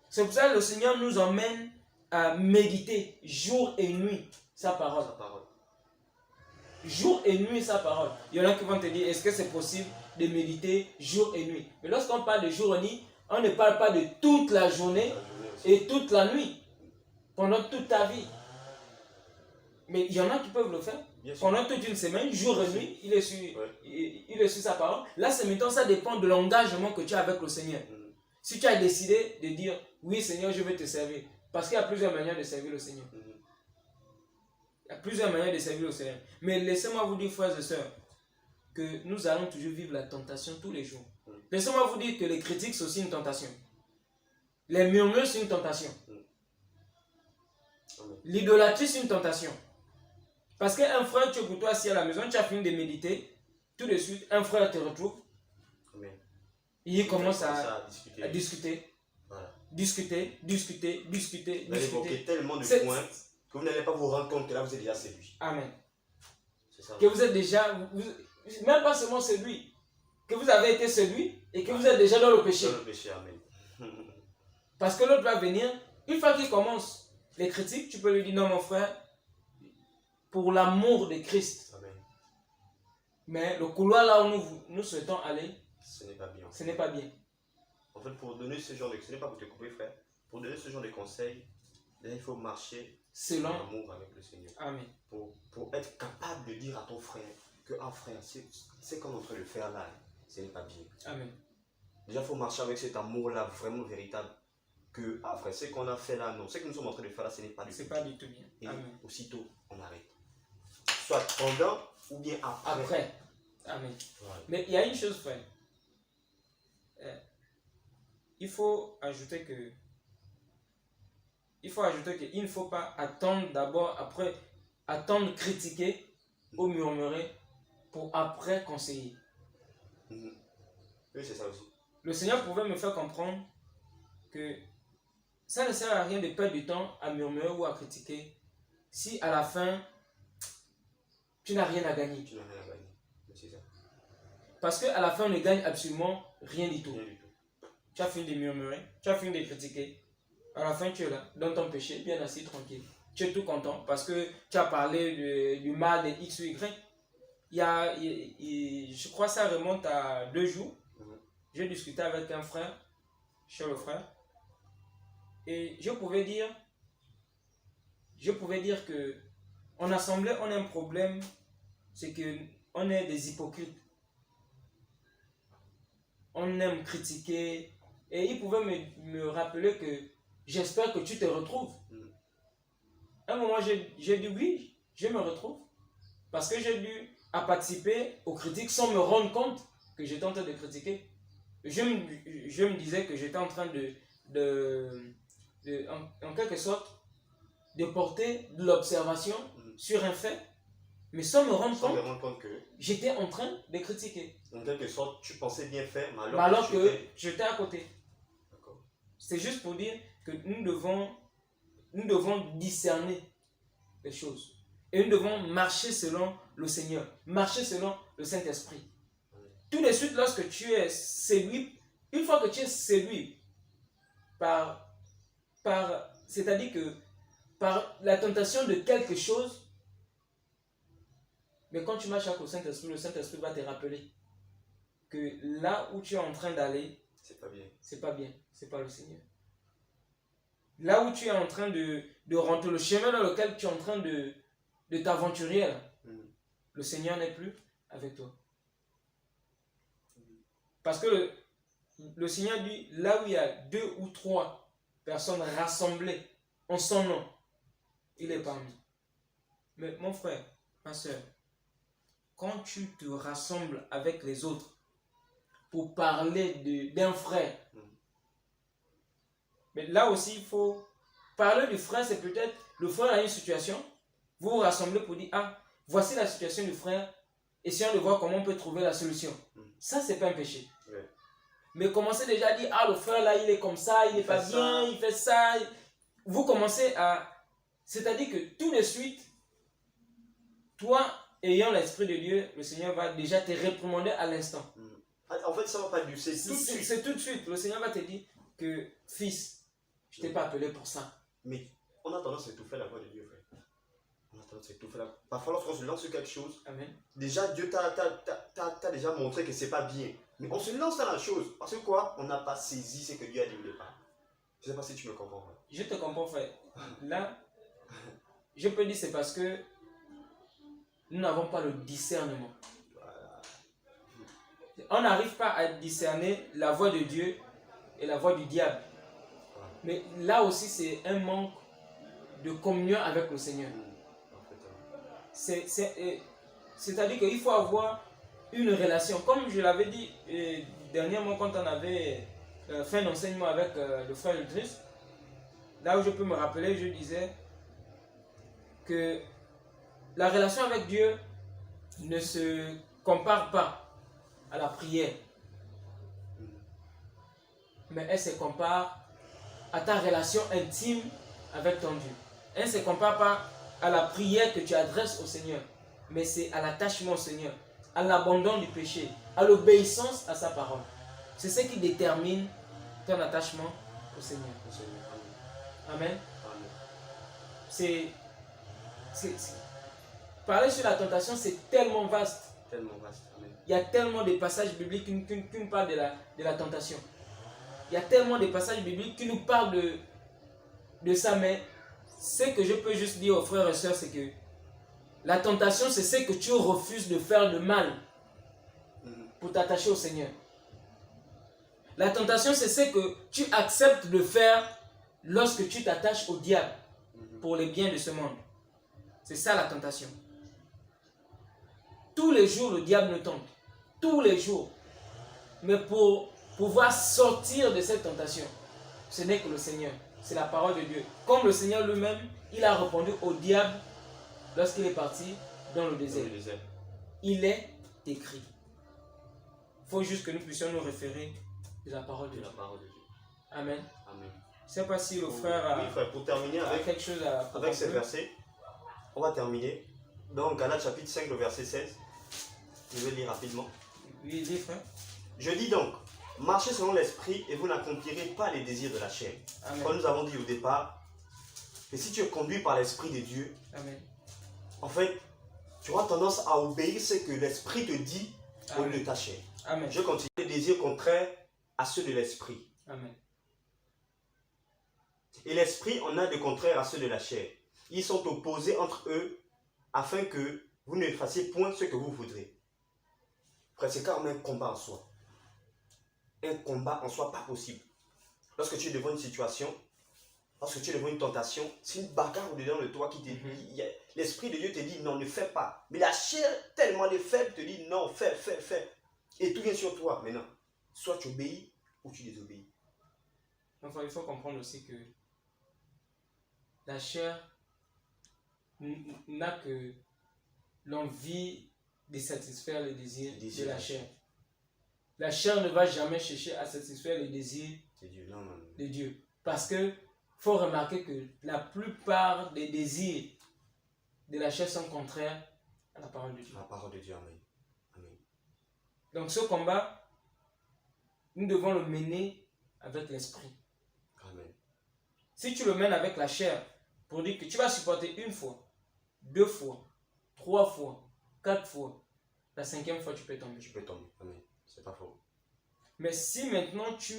C'est pour ça que le Seigneur nous emmène à méditer jour et nuit sa parole. Jour et nuit sa parole. Il y en a qui vont te dire, est-ce que c'est possible de méditer jour et nuit? Mais lorsqu'on parle de jour et nuit, on ne parle pas de toute la journée et toute la nuit, pendant toute ta vie. Mais il y en a qui peuvent le faire. Pendant toute une semaine, jour et nuit, il est sur sa parole. Là, c'est maintenant, ça dépend de l'engagement que tu as avec le Seigneur. Si tu as décidé de dire, oui Seigneur, je vais te servir. Parce qu'il y a plusieurs manières de servir le Seigneur. Il y a plusieurs manières de servir le Seigneur. Mais laissez-moi vous dire, frères et sœurs, que nous allons toujours vivre la tentation tous les jours. Laissez-moi vous dire que les critiques, c'est aussi une tentation. Les murmures, c'est une tentation. L'idolâtrie, c'est une tentation. Parce qu'un frère, tu es pour toi assis à la maison, tu as fini de méditer, tout de suite, un frère te retrouve. Et il commence à discuter. Voilà. Discuter. Vous allez évoquer tellement de points que vous n'allez pas vous rendre compte que là, vous êtes déjà séduit. Amen. C'est ça. Que vous êtes déjà, même pas seulement séduit, que vous avez été séduit et que vous êtes déjà dans le péché. Dans le péché, amen. Parce que l'autre va venir, une fois qu'il commence les critiques, tu peux lui dire, non mon frère, pour l'amour de Christ. Amen. Mais le couloir là où nous souhaitons aller, ce n'est pas bien. Ce n'est pas bien. En fait, pour donner ce genre de... Ce n'est pas pour te couper, frère. Pour donner ce genre de conseils, là, il faut marcher selon l'amour avec le Seigneur. Amen. Pour être capable de dire à ton frère que, ah frère, c'est qu'on est en train de faire là, ce n'est pas bien. Amen. Déjà, il faut marcher avec cet amour-là, vraiment véritable. Que, ah frère, ce qu'on a fait là, non. Ce que nous sommes en train de faire là, ce n'est pas du tout bien. C'est pas du tout bien. Et Amen. aussitôt, on arrête. Soit pendant ou bien après. Après. Amen. Ouais. Mais il y a une chose, frère. Il faut ajouter qu'il ne faut pas attendre d'abord, après, attendre critiquer ou murmurer pour après conseiller. Oui, c'est ça aussi. Le Seigneur pouvait me faire comprendre que ça ne sert à rien de perdre du temps à murmurer ou à critiquer si à la fin, tu n'as rien à gagner. Tu n'as rien à gagner. C'est ça. Parce qu'à la fin, on ne gagne absolument rien du tout. Rien du tout. Tu as fini de murmurer, tu as fini de critiquer. À la fin, tu es là, dans ton péché, bien assis, tranquille. Tu es tout content parce que tu as parlé du mal de X ou Y. Je crois que ça remonte à 2 jours. J'ai discuté avec un frère, chez le frère, et je pouvais dire que en assemblée, on a un problème, c'est qu'on est des hypocrites. On aime critiquer, et il pouvait me rappeler que j'espère que tu te retrouves. À un moment, j'ai dit oui, je me retrouve, parce que j'ai dû participer aux critiques sans me rendre compte que j'étais en train de critiquer. Je me disais que j'étais en train en quelque sorte, de porter de l'observation sur un fait, mais sans me rendre compte que j'étais en train de critiquer. En quelque sorte, tu pensais bien faire, mais alors que j'étais à côté. D'accord. C'est juste pour dire que nous devons discerner les choses. Et nous devons marcher selon le Seigneur, marcher selon le Saint-Esprit. Tout de suite, lorsque tu es séduit, une fois que tu es séduit c'est-à-dire que par la tentation de quelque chose, mais quand tu marches avec le Saint-Esprit va te rappeler que là où tu es en train d'aller, c'est pas bien. C'est pas bien, c'est pas le Seigneur. Là où tu es en train de rentrer, le chemin dans lequel tu es en train de t'aventurer, le Seigneur n'est plus avec toi. Parce que le Seigneur dit, là où il y a 2 ou 3 personnes rassemblées en son nom, il est parmi. Mais mon frère, ma soeur, quand tu te rassembles avec les autres pour parler d'un frère, mais là aussi il faut parler du frère. C'est peut-être le frère a une situation, vous vous rassemblez pour dire, ah, voici la situation du frère, essayons de voir comment on peut trouver la solution. Ça, c'est pas un péché. Ouais. Mais commencez déjà à dire, ah, le frère là, il est comme ça, il n'est pas bien, il fait ça. Vous commencez à... C'est-à-dire que tout de suite, toi, ayant l'Esprit de Dieu, le Seigneur va déjà te réprimander à l'instant. En fait, ça va pas du... C'est tout de suite. C'est tout de suite. Le Seigneur va te dire que, fils, je t'ai pas appelé pour ça. Mais on a tendance à étouffer la voix de Dieu, frère. On a tendance à étouffer la voix. Parfois, lorsqu'on se lance sur quelque chose, Amen. Déjà, Dieu t'a déjà montré que c'est pas bien. Mais on se lance dans la chose. Parce que quoi? On n'a pas saisi ce que Dieu a dit au départ. Je ne sais pas si tu me comprends, frère. Je te comprends, frère. Là, je peux dire c'est parce que nous n'avons pas le discernement. Voilà. On n'arrive pas à discerner la voix de Dieu et la voix du diable. Mais là aussi, c'est un manque de communion avec le Seigneur. C'est-à-dire qu'il faut avoir une relation. Comme je l'avais dit dernièrement quand on avait fait un enseignement avec le frère Idriss, là où je peux me rappeler, je disais que la relation avec Dieu ne se compare pas à la prière, mais elle se compare à ta relation intime avec ton Dieu. Elle ne se compare pas à la prière que tu adresses au Seigneur, mais c'est à l'attachement au Seigneur, à l'abandon du péché, à l'obéissance à sa parole. C'est ce qui détermine ton attachement au Seigneur. Amen. Parler sur la tentation, c'est tellement vaste. Tellement vaste. Amen. Il y a tellement de passages bibliques qui nous parlent de la tentation. Il y a tellement de passages bibliques qui nous parlent de ça, mais ce que je peux juste dire aux frères et sœurs, c'est que la tentation, c'est ce que tu refuses de faire de mal pour t'attacher au Seigneur. La tentation, c'est ce que tu acceptes de faire lorsque tu t'attaches au diable pour les biens de ce monde. C'est ça la tentation. Tous les jours, le diable nous tente. Tous les jours. Mais pour pouvoir sortir de cette tentation, ce n'est que le Seigneur. C'est la parole de Dieu. Comme le Seigneur lui-même, il a répondu au diable lorsqu'il est parti dans le désert. Il est écrit. Il faut juste que nous puissions nous référer de la parole de Dieu. Amen. Amen. Amen. Je ne sais pas si le frère a, Oui, frère, pour terminer a avec, quelque chose à avec ces conclure. versets, on va terminer. Dans Galates chapitre 5, le verset 16. Je vais lire rapidement. Oui, dis frère. Je dis donc, marchez selon l'esprit et vous n'accomplirez pas les désirs de la chair. Amen. Comme nous avons dit au départ, que si tu es conduit par l'esprit de Dieu, Amen. en fait, tu auras tendance à obéir ce que l'esprit te dit au lieu de ta chair. Amen. Je continue les désirs contraires à ceux de l'esprit. Amen. Et l'esprit en a de contraires à ceux de la chair. Ils sont opposés entre eux afin que vous ne fassiez point ce que vous voudrez. Frère, c'est quand même un combat en soi. Un combat en soi pas possible. Lorsque tu es devant une situation, lorsque tu es devant une tentation, c'est une bagarre au-dedans de toi qui te dit, l'esprit de Dieu te dit non, ne fais pas. Mais la chair, tellement de faible, te dit non, fais. Et tout vient sur toi. Maintenant, soit tu obéis ou tu désobéis. Enfin, il faut comprendre aussi que la chair n'a que l'envie de satisfaire les désirs de la chair. La chair ne va jamais chercher à satisfaire les désirs de Dieu. Parce que faut remarquer que la plupart des désirs de la chair sont contraires à la parole de Dieu. La parole de Dieu, amen. Amen. Donc ce combat, nous devons le mener avec l'esprit. Amen. Si tu le mènes avec la chair, pour dire que tu vas supporter une fois, 2 fois, 3 fois, 4 fois, la 5e fois tu peux tomber. Tu peux tomber, amen. C'est pas faux. Mais si maintenant tu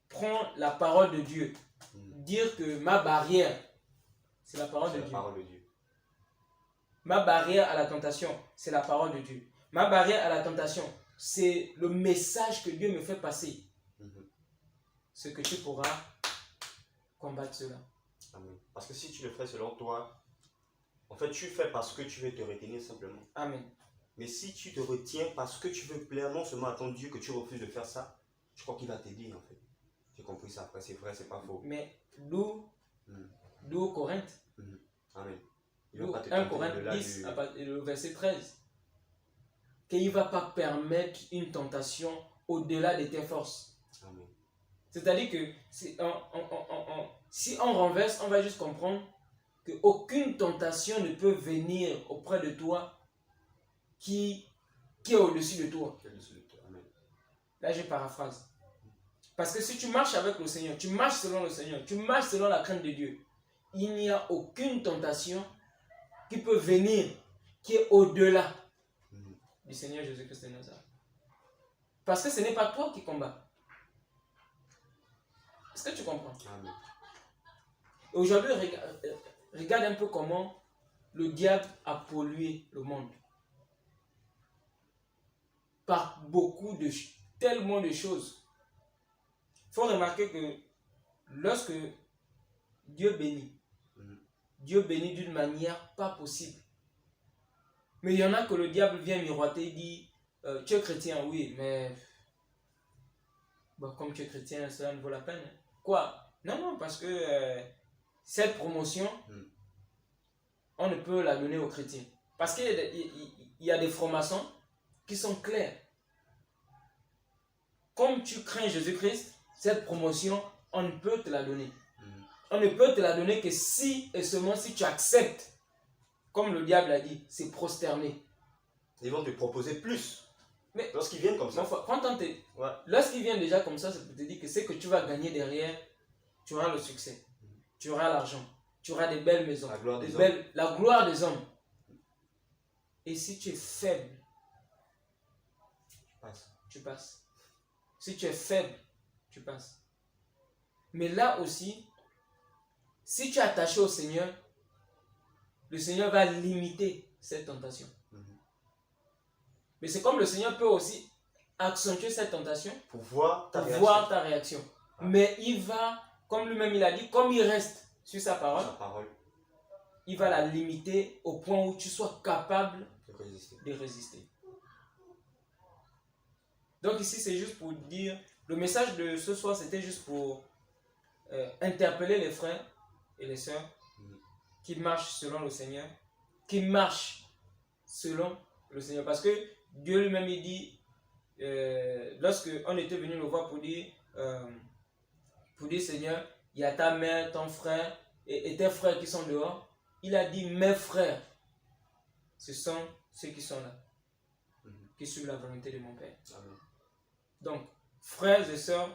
prends la parole de Dieu, dire que ma barrière, c'est la parole de Dieu. Parole de Dieu. Ma barrière à la tentation, c'est la parole de Dieu. Ma barrière à la tentation, c'est le message que Dieu me fait passer. Ce que tu pourras combattre cela. Amen. Parce que si tu le fais selon toi, en fait, tu fais parce que tu veux te retenir simplement. Amen. Mais si tu te retiens parce que tu veux plaire non seulement à ton Dieu, que tu refuses de faire ça, je crois qu'il va t'aider en fait. J'ai compris ça après, c'est vrai, c'est pas faux. Mais d'où Corinthe. Amen. 1 Corinthe 10, le verset 13. Qu'il ne va pas permettre une tentation au-delà de tes forces. Amen. C'est-à-dire que si on renverse, on va juste comprendre qu'aucune tentation ne peut venir auprès de toi qui est au-dessus de toi. Amen. Là, je paraphrase. Parce que si tu marches avec le Seigneur, tu marches selon le Seigneur, tu marches selon la crainte de Dieu, il n'y a aucune tentation qui peut venir, qui est au-delà du Seigneur Jésus-Christ de Nazareth. Parce que ce n'est pas toi qui combats. Est-ce que tu comprends? Amen. Aujourd'hui, regarde un peu comment le diable a pollué le monde. Par tellement de choses. Il faut remarquer que lorsque Dieu bénit d'une manière pas possible. Mais il y en a que le diable vient miroiter et dit tu es chrétien, oui, mais comme tu es chrétien, cela ne vaut la peine. Quoi? Non, parce que cette promotion, on ne peut la donner aux chrétiens. Parce qu'il y a des francs-maçons qui sont clairs. Comme tu crains Jésus-Christ, cette promotion, on ne peut te la donner. On ne peut te la donner que si et seulement si tu acceptes, comme le diable a dit, c'est prosterner. Ils vont te proposer plus. Mais lorsqu'ils viennent comme ça. Lorsqu'ils viennent déjà comme ça, c'est pour te dire que c'est que tu vas gagner derrière, tu auras le succès, tu auras l'argent, tu auras des belles maisons, la gloire des hommes. Et si tu es faible, tu passes. Si tu es faible, tu passes. Mais là aussi, si tu es attaché au Seigneur, le Seigneur va limiter cette tentation. Mais c'est comme le Seigneur peut aussi accentuer cette tentation pour voir ta réaction. Mais il va, comme lui-même il a dit, comme il reste sur sa parole, il va la limiter au point où tu sois capable de résister. Donc ici, c'est juste pour dire, le message de ce soir, c'était juste pour interpeller les frères et les sœurs qui marchent selon le Seigneur, qui marchent selon le Seigneur. Parce que Dieu lui-même, il dit, lorsque on était venu le voir pour dire Seigneur, il y a ta mère, ton frère et tes frères qui sont dehors. Il a dit mes frères. Ce sont ceux qui sont là, qui suivent la volonté de mon Père. Amen. Donc, frères et sœurs,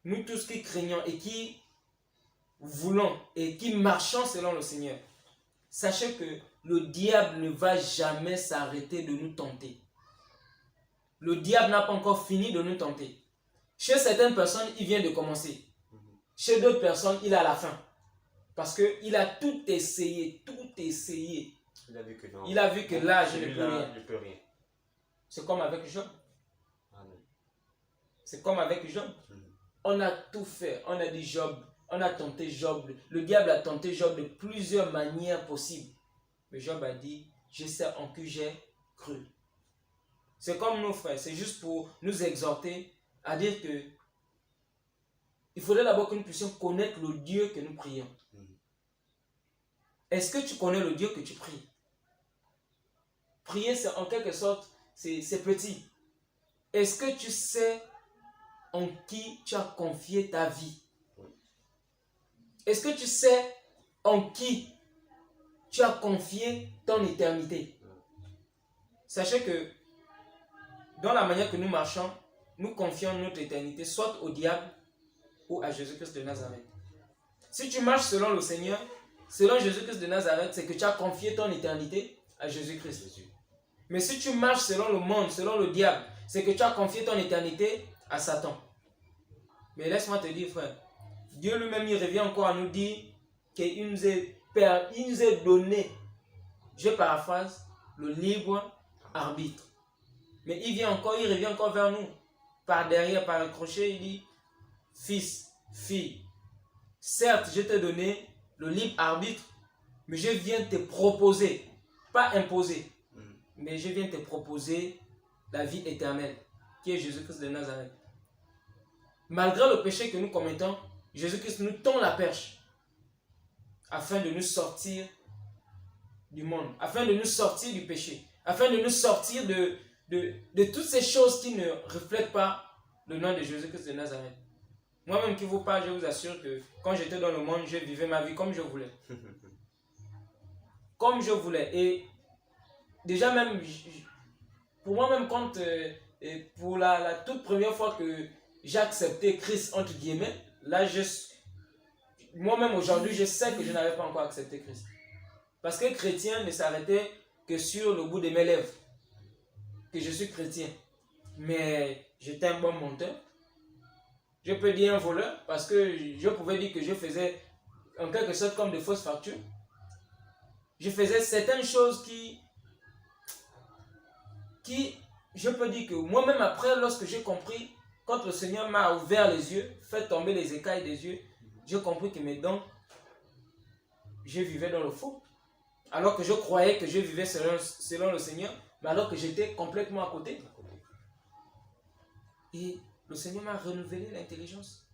nous tous qui craignons et qui voulons et qui marchons selon le Seigneur, sachez que le diable ne va jamais s'arrêter de nous tenter. Le diable n'a pas encore fini de nous tenter. Chez certaines personnes, il vient de commencer. Chez d'autres personnes, il a la fin. Parce qu'il a tout essayé, tout essayé. Il a vu que, non, il a vu que là, je ne peux rien. C'est comme avec Job. Amen. C'est comme avec Job. On a tout fait. On a dit Job. On a tenté Job. Le diable a tenté Job de plusieurs manières possibles. Mais Job a dit, je sais en qui j'ai cru. C'est comme nos frères. C'est juste pour nous exhorter à dire que il faudrait d'abord que nous puissions connaître le Dieu que nous prions. Est-ce que tu connais le Dieu que tu pries? Prier, c'est en quelque sorte, c'est petit. Est-ce que tu sais en qui tu as confié ta vie? Est-ce que tu sais en qui tu as confié ton éternité? Sachez que dans la manière que nous marchons, nous confions notre éternité soit au diable ou à Jésus-Christ de Nazareth. Si tu marches selon le Seigneur, selon Jésus-Christ de Nazareth, c'est que tu as confié ton éternité à Jésus-Christ. Mais si tu marches selon le monde, selon le diable, c'est que tu as confié ton éternité à Satan. Mais laisse-moi te dire, frère, Dieu lui-même, il revient encore à nous dire qu'il nous est donné, je paraphrase, le libre arbitre. Mais il revient encore vers nous, par derrière, par un crochet, il dit, fils, fille, certes, je t'ai donné le libre arbitre, mais je viens te proposer, pas imposer, mais je viens te proposer la vie éternelle, qui est Jésus-Christ de Nazareth. Malgré le péché que nous commettons, Jésus-Christ nous tend la perche afin de nous sortir du monde, afin de nous sortir du péché, afin de nous sortir de toutes ces choses qui ne reflètent pas le nom de Jésus-Christ de Nazareth. Moi-même qui vous parle, je vous assure que quand j'étais dans le monde, je vivais ma vie comme je voulais. Comme je voulais. Et déjà même, pour moi-même, quand pour la toute première fois que j'ai accepté Christ, entre guillemets, là, moi-même aujourd'hui, je sais que je n'avais pas encore accepté Christ. Parce que chrétien ne s'arrêtait que sur le bout de mes lèvres. Que je suis chrétien. Mais j'étais un bon menteur. Je peux dire un voleur parce que je pouvais dire que je faisais en quelque sorte comme de fausses factures. Je faisais certaines choses qui je peux dire que moi-même après, lorsque j'ai compris, quand le Seigneur m'a ouvert les yeux, fait tomber les écailles des yeux, j'ai compris que mes dons, je vivais dans le faux. Alors que je croyais que je vivais selon le Seigneur, mais alors que j'étais complètement à côté. Et le Seigneur m'a renouvelé l'intelligence.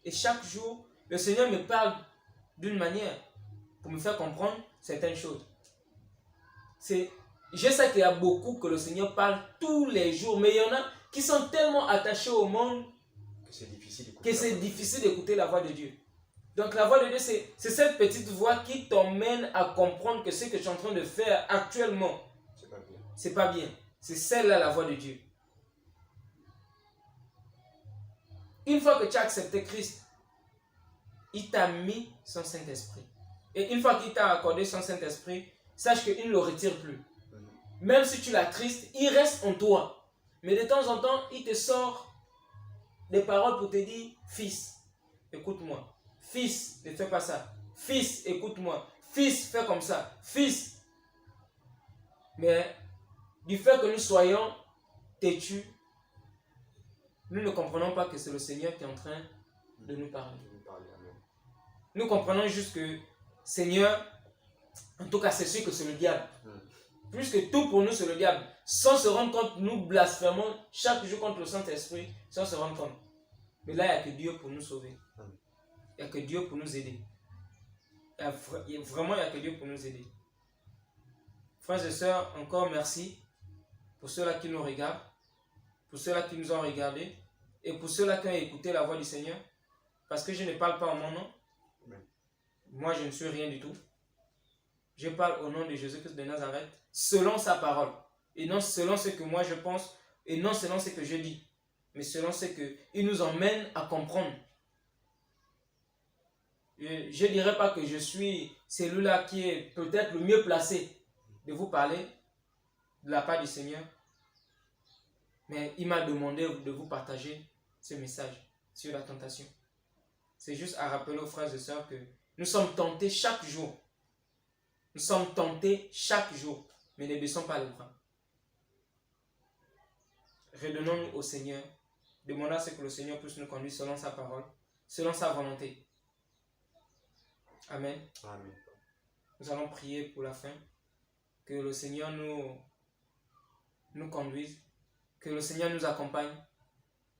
Et chaque jour, le Seigneur me parle d'une manière pour me faire comprendre certaines choses. Je sais qu'il y a beaucoup que le Seigneur parle tous les jours, mais il y en a qui sont tellement attachés au monde que c'est difficile d'écouter la voix de Dieu. Donc la voix de Dieu, c'est cette petite voix qui t'emmène à comprendre que ce que tu es en train de faire actuellement, c'est pas bien. C'est celle-là la voix de Dieu. Une fois que tu as accepté Christ, il t'a mis son Saint-Esprit. Et une fois qu'il t'a accordé son Saint-Esprit, sache qu'il ne le retire plus. Même si tu l'attristes, il reste en toi. Mais de temps en temps, il te sort des paroles pour te dire, fils, écoute-moi. Fils, ne fais pas ça. Fils, écoute-moi. Fils, fais comme ça. Fils. Mais du fait que nous soyons têtus, nous ne comprenons pas que c'est le Seigneur qui est en train de nous parler. Nous comprenons juste que Seigneur, en tout cas c'est sûr que c'est le diable. Plus que tout pour nous c'est le diable. Sans se rendre compte, nous blasphémons chaque jour contre le Saint-Esprit, sans se rendre compte. Mais là, il n'y a que Dieu pour nous sauver. Il n'y a que Dieu pour nous aider. Vraiment, il n'y a que Dieu pour nous aider. Frères et sœurs, encore merci pour ceux-là qui nous regardent, pour ceux-là qui nous ont regardés, et pour ceux-là qui ont écouté la voix du Seigneur. parce que je ne parle pas en mon nom. Amen. Moi, je ne suis rien du tout. Je parle au nom de Jésus-Christ de Nazareth, selon sa parole. Et non selon ce que moi je pense, et non selon ce que je dis, mais selon ce qu'il nous emmène à comprendre. Je ne dirais pas que je suis celui-là qui est peut-être le mieux placé de vous parler de la part du Seigneur. Mais il m'a demandé de vous partager ce message sur la tentation. C'est juste à rappeler aux frères et sœurs que nous sommes tentés chaque jour. Nous sommes tentés chaque jour, mais ne baissons pas les bras. Redonnons-nous au Seigneur. Demandons à ce que le Seigneur puisse nous conduire selon sa parole, selon sa volonté. Amen. Amen. Nous allons prier pour la fin. Que le Seigneur nous conduise. Que le Seigneur nous accompagne.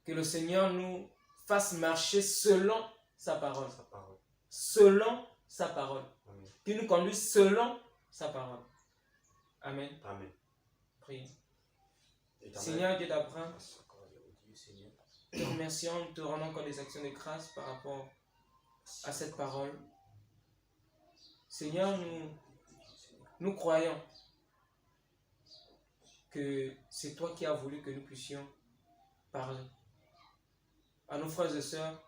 Que le Seigneur nous fasse marcher selon sa parole. Sa parole. Selon sa parole. Amen. Qu'il nous conduise selon sa parole. Amen. Amen. Prions. Éternel, Seigneur Dieu d'Abraham, grâce encore à Dieu, Seigneur. te remercions, te rendons encore des actions de grâce par rapport à cette parole. Seigneur, nous croyons que c'est toi qui as voulu que nous puissions parler à nos frères et sœurs,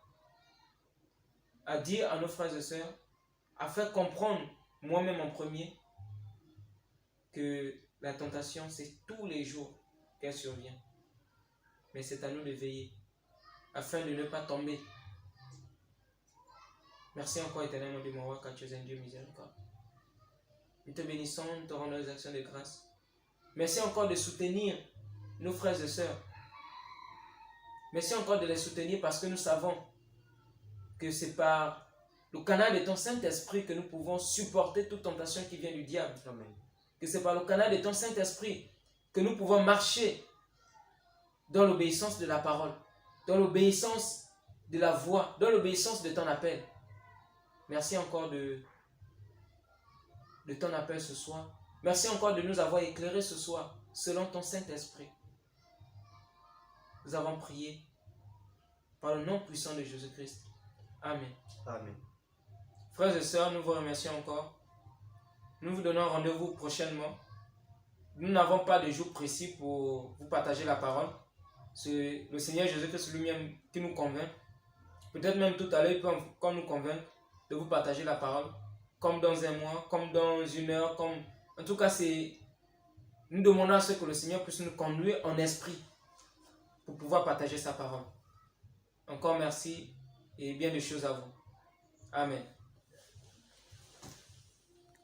à dire à nos frères et sœurs, à faire comprendre moi-même en premier que la tentation c'est tous les jours qu'elle survient. Mais c'est à nous de veiller afin de ne pas tomber. Merci encore éternellement de mon roi car tu es un Dieu miséricorde. Nous te bénissons, nous te rendons des actions de grâce. Merci encore de soutenir nos frères et sœurs. Merci encore de les soutenir parce que nous savons que c'est par le canal de ton Saint-Esprit que nous pouvons supporter toute tentation qui vient du diable. Amen. Que c'est par le canal de ton Saint-Esprit que nous pouvons marcher dans l'obéissance de la parole, dans l'obéissance de la voix, dans l'obéissance de ton appel. Merci encore de ton appel ce soir. Merci encore de nous avoir éclairés ce soir selon ton Saint-Esprit. Nous avons prié par le nom puissant de Jésus-Christ. Amen. Amen. Frères et sœurs, nous vous remercions encore. Nous vous donnons rendez-vous prochainement. Nous n'avons pas de jour précis pour vous partager la parole. C'est le Seigneur Jésus-Christ lui-même qui nous convainc. Peut-être même tout à l'heure, il peut encore nous convaincre de vous partager la parole. Comme dans un mois, comme dans une heure, comme... En tout cas, nous demandons à ce que le Seigneur puisse nous conduire en esprit pour pouvoir partager sa parole. Encore merci et bien de choses à vous. Amen.